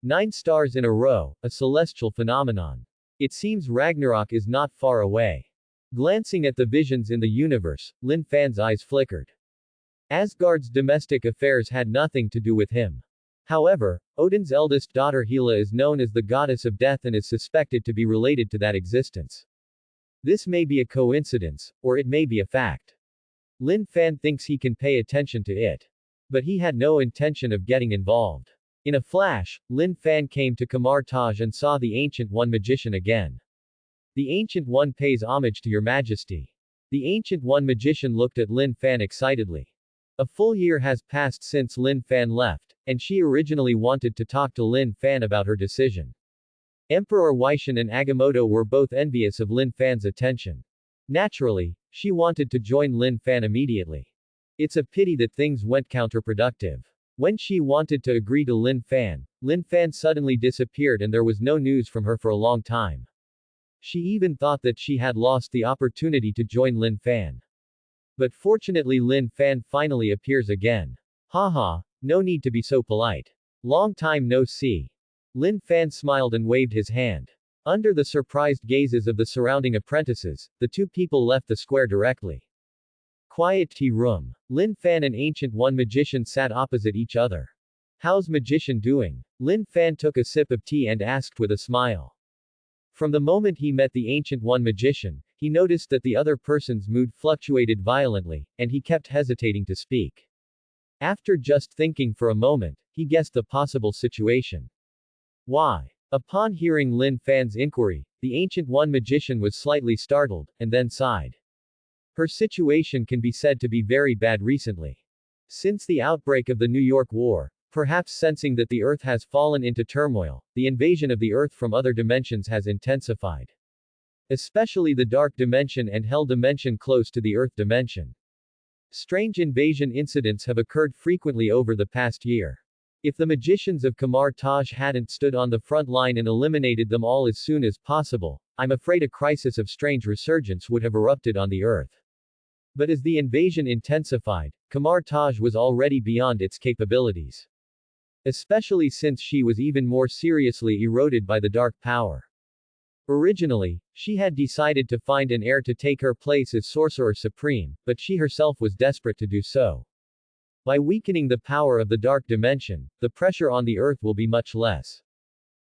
9 stars in a row, a celestial phenomenon. It seems Ragnarok is not far away. Glancing at the visions in the universe, Lin Fan's eyes flickered. Asgard's domestic affairs had nothing to do with him. However, Odin's eldest daughter Hela is known as the goddess of death and is suspected to be related to that existence. This may be a coincidence, or it may be a fact. Lin Fan thinks he can pay attention to it. But he had no intention of getting involved. In a flash, Lin Fan came to Kamar Taj and saw the Ancient One magician again. The Ancient One pays homage to your majesty. The Ancient One magician looked at Lin Fan excitedly. A full year has passed since Lin Fan left, and she originally wanted to talk to Lin Fan about her decision. Emperor Weishan and Agamotto were both envious of Lin Fan's attention. Naturally, she wanted to join Lin Fan immediately. It's a pity that things went counterproductive. When she wanted to agree to Lin Fan suddenly disappeared and there was no news from her for a long time. She even thought that she had lost the opportunity to join Lin Fan. But fortunately Lin Fan finally appears again. Haha, no need to be so polite. Long time no see. Lin Fan smiled and waved his hand. Under the surprised gazes of the surrounding apprentices, the two people left the square directly. Quiet tea room. Lin Fan and Ancient One magician sat opposite each other. How's magician doing? Lin Fan took a sip of tea and asked with a smile. From the moment he met the Ancient One magician, he noticed that the other person's mood fluctuated violently, and he kept hesitating to speak. After just thinking for a moment, he guessed the possible situation. Why? Upon hearing Lin Fan's inquiry, the Ancient One magician was slightly startled, and then sighed. Her situation can be said to be very bad recently. Since the outbreak of the New York War, perhaps sensing that the Earth has fallen into turmoil, the invasion of the Earth from other dimensions has intensified. Especially the Dark Dimension and Hell Dimension close to the Earth Dimension. Strange invasion incidents have occurred frequently over the past year. If the magicians of Kamar Taj hadn't stood on the front line and eliminated them all as soon as possible, I'm afraid a crisis of strange resurgence would have erupted on the Earth. But as the invasion intensified, Kamar Taj was already beyond its capabilities. Especially since she was even more seriously eroded by the dark power. Originally, she had decided to find an heir to take her place as Sorcerer Supreme, but she herself was desperate to do so. By weakening the power of the Dark Dimension, the pressure on the Earth will be much less.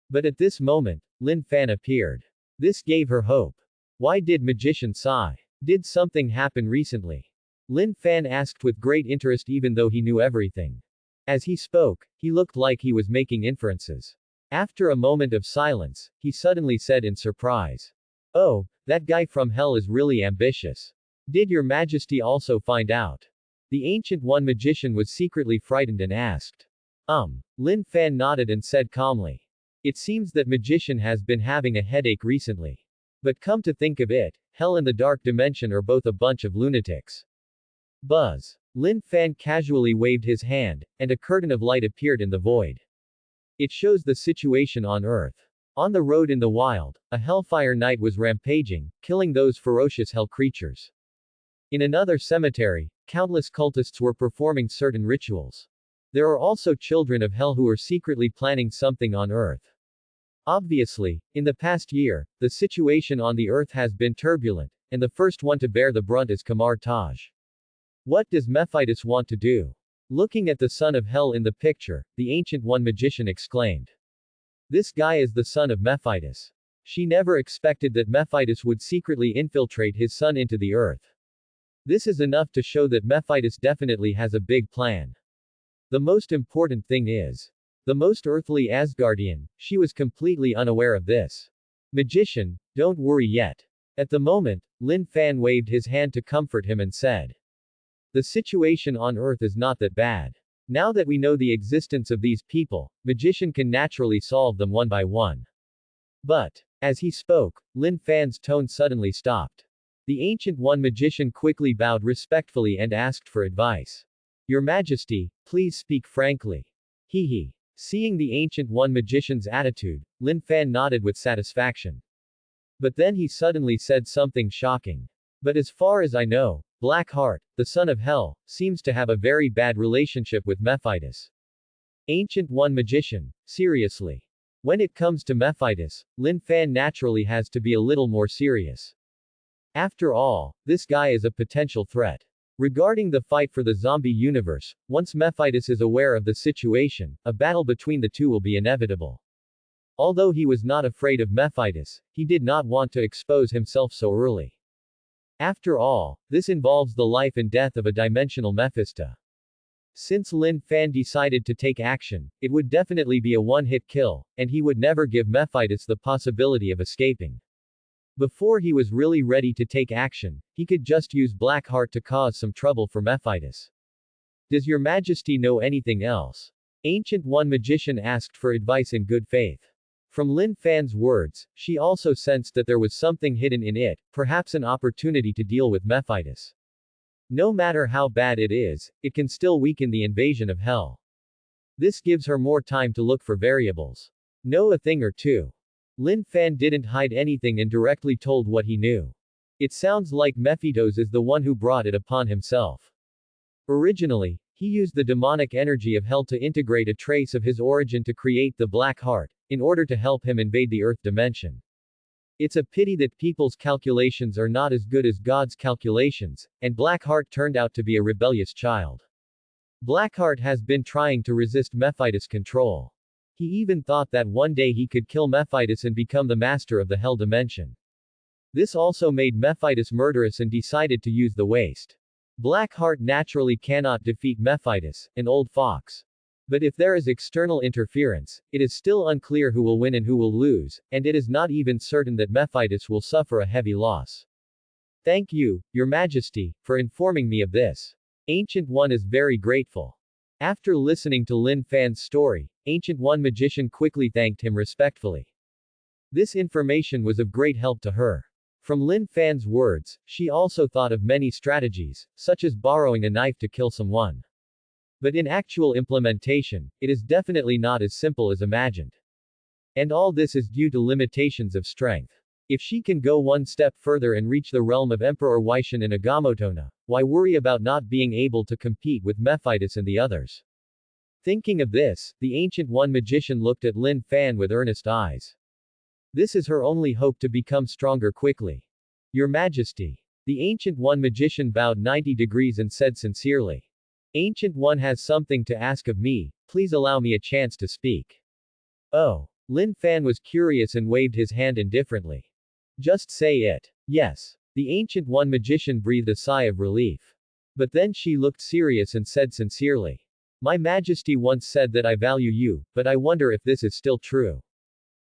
But at this moment, Lin Fan appeared. This gave her hope. Why did Magician sigh? Did something happen recently? Lin Fan asked with great interest even though he knew everything. As he spoke, he looked like he was making inferences. After a moment of silence, he suddenly said in surprise. Oh, that guy from hell is really ambitious. Did your majesty also find out? The Ancient One magician was secretly frightened and asked. Lin Fan nodded and said calmly. It seems that magician has been having a headache recently. But come to think of it, hell and the dark dimension are both a bunch of lunatics. Buzz. Lin Fan casually waved his hand, and a curtain of light appeared in the void. It shows the situation on Earth. On the road in the wild, a Hellfire Knight was rampaging, killing those ferocious hell creatures. In another cemetery, countless cultists were performing certain rituals. There are also children of hell who are secretly planning something on Earth. Obviously, in the past year, the situation on the Earth has been turbulent, and the first one to bear the brunt is Kamar Taj. What does Mephitis want to do? Looking at the son of hell in the picture, the Ancient One magician exclaimed. This guy is the son of Mephitis. She never expected that Mephitis would secretly infiltrate his son into the Earth. This is enough to show that Mephitis definitely has a big plan. The most important thing is, the most earthly Asgardian, she was completely unaware of this. Magician, don't worry yet. At the moment, Lin Fan waved his hand to comfort him and said. The situation on Earth is not that bad. Now that we know the existence of these people, Magician can naturally solve them one by one. But, as he spoke, Lin Fan's tone suddenly stopped. The Ancient One magician quickly bowed respectfully and asked for advice. Your Majesty, please speak frankly. Hee. Seeing the Ancient One magician's attitude, Lin Fan nodded with satisfaction. But then he suddenly said something shocking. But as far as I know, Blackheart, the son of hell, seems to have a very bad relationship with Mephitis. Ancient One magician, seriously. When it comes to Mephitis, Lin Fan naturally has to be a little more serious. After all, this guy is a potential threat. Regarding the fight for the zombie universe, once Mephitis is aware of the situation, a battle between the two will be inevitable. Although he was not afraid of Mephitis, he did not want to expose himself so early. After all, this involves the life and death of a dimensional Mephisto. Since Lin Fan decided to take action, it would definitely be a one-hit kill, and he would never give Mephitis the possibility of escaping. Before he was really ready to take action, he could just use Blackheart to cause some trouble for Mephitis. Does your Majesty know anything else? Ancient One magician asked for advice in good faith. From Lin Fan's words, she also sensed that there was something hidden in it, perhaps an opportunity to deal with Mephitis. No matter how bad it is, it can still weaken the invasion of hell. This gives her more time to look for variables. Know a thing or two. Lin Fan didn't hide anything and directly told what he knew. It sounds like Mephitos is the one who brought it upon himself. Originally, he used the demonic energy of hell to integrate a trace of his origin to create the Black Heart, in order to help him invade the Earth dimension. It's a pity that people's calculations are not as good as God's calculations, and Blackheart turned out to be a rebellious child. Blackheart has been trying to resist Mephitis' control. He even thought that one day he could kill Mephitis and become the master of the Hell dimension. This also made Mephitis murderous and decided to use the waste. Blackheart naturally cannot defeat Mephitis, an old fox. But if there is external interference, it is still unclear who will win and who will lose, and it is not even certain that Mephitis will suffer a heavy loss. Thank you, Your Majesty, for informing me of this. Ancient One is very grateful. After listening to Lin Fan's story, Ancient One magician quickly thanked him respectfully. This information was of great help to her. From Lin Fan's words, she also thought of many strategies, such as borrowing a knife to kill someone. But in actual implementation, it is definitely not as simple as imagined. And all this is due to limitations of strength. If she can go one step further and reach the realm of Emperor Wisshin and Agamotona, why worry about not being able to compete with Mephitis and the others? Thinking of this, the Ancient One magician looked at Lin Fan with earnest eyes. This is her only hope to become stronger quickly. Your Majesty. The Ancient One magician bowed 90 degrees and said sincerely. Ancient One has something to ask of me, please allow me a chance to speak. Oh. Lin Fan was curious and waved his hand indifferently. Just say it. Yes. The Ancient One magician breathed a sigh of relief. But then she looked serious and said sincerely. My Majesty once said that I value you, but I wonder if this is still true.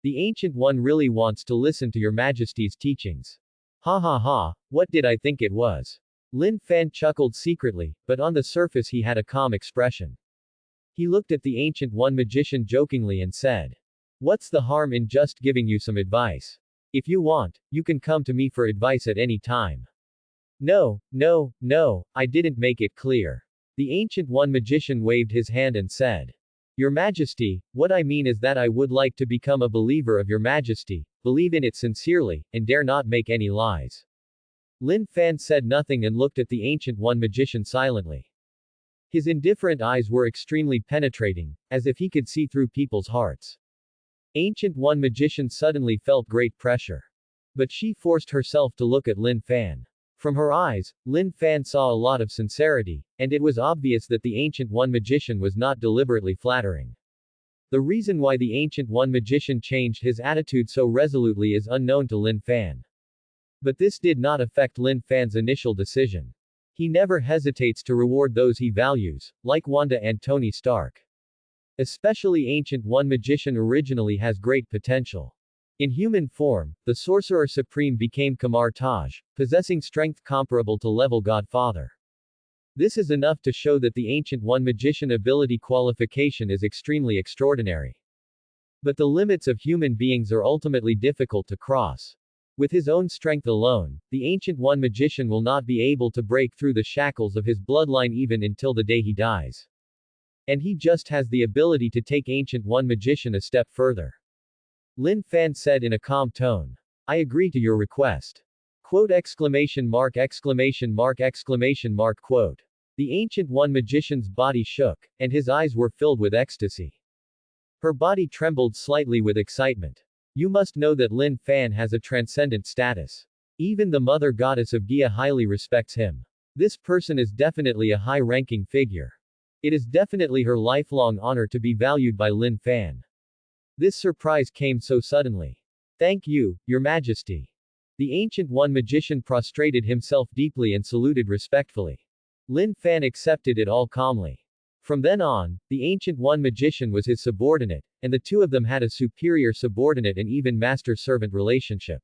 The Ancient One really wants to listen to Your Majesty's teachings. Ha ha ha, what did I think it was? Lin Fan chuckled secretly, but on the surface he had a calm expression. He looked at the Ancient One magician jokingly and said. What's the harm in just giving you some advice? If you want, you can come to me for advice at any time. No, I didn't make it clear. The Ancient One magician waved his hand and said. Your Majesty, what I mean is that I would like to become a believer of Your Majesty, believe in it sincerely, and dare not make any lies. Lin Fan said nothing and looked at the Ancient One magician silently. His indifferent eyes were extremely penetrating, as if he could see through people's hearts. Ancient One magician suddenly felt great pressure. But she forced herself to look at Lin Fan. From her eyes, Lin Fan saw a lot of sincerity, and it was obvious that the Ancient One magician was not deliberately flattering. The reason why the Ancient One magician changed his attitude so resolutely is unknown to Lin Fan. But this did not affect Lin Fan's initial decision. He never hesitates to reward those he values, like Wanda and Tony Stark. Especially Ancient One magician originally has great potential. In human form, the Sorcerer Supreme became Kamar Taj, possessing strength comparable to level Godfather. This is enough to show that the Ancient One magician ability qualification is extremely extraordinary. But the limits of human beings are ultimately difficult to cross. With his own strength alone, the Ancient One magician will not be able to break through the shackles of his bloodline even until the day he dies. And he just has the ability to take Ancient One magician a step further. Lin Fan said in a calm tone. I agree to your request. Quote exclamation mark. Quote. The Ancient One magician's body shook, and his eyes were filled with ecstasy. Her body trembled slightly with excitement. You must know that Lin Fan has a transcendent status. Even the mother goddess of Gia highly respects him. This person is definitely a high-ranking figure. It is definitely her lifelong honor to be valued by Lin Fan. This surprise came so suddenly. Thank you, Your Majesty. The Ancient One magician prostrated himself deeply and saluted respectfully. Lin Fan accepted it all calmly. From then on, the Ancient One magician was his subordinate, and the two of them had a superior subordinate and even master-servant relationship.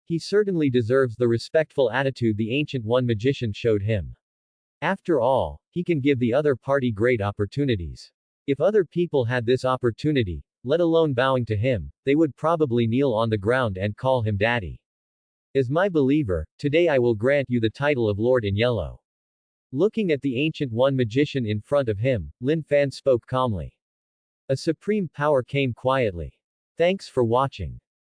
He certainly deserves the respectful attitude the Ancient One magician showed him. After all, he can give the other party great opportunities. If other people had this opportunity, let alone bowing to him, they would probably kneel on the ground and call him daddy. As my believer, today I will grant you the title of Lord in Yellow. Looking at the Ancient One magician in front of him, Lin Fan spoke calmly. A supreme power came quietly. Thanks for watching.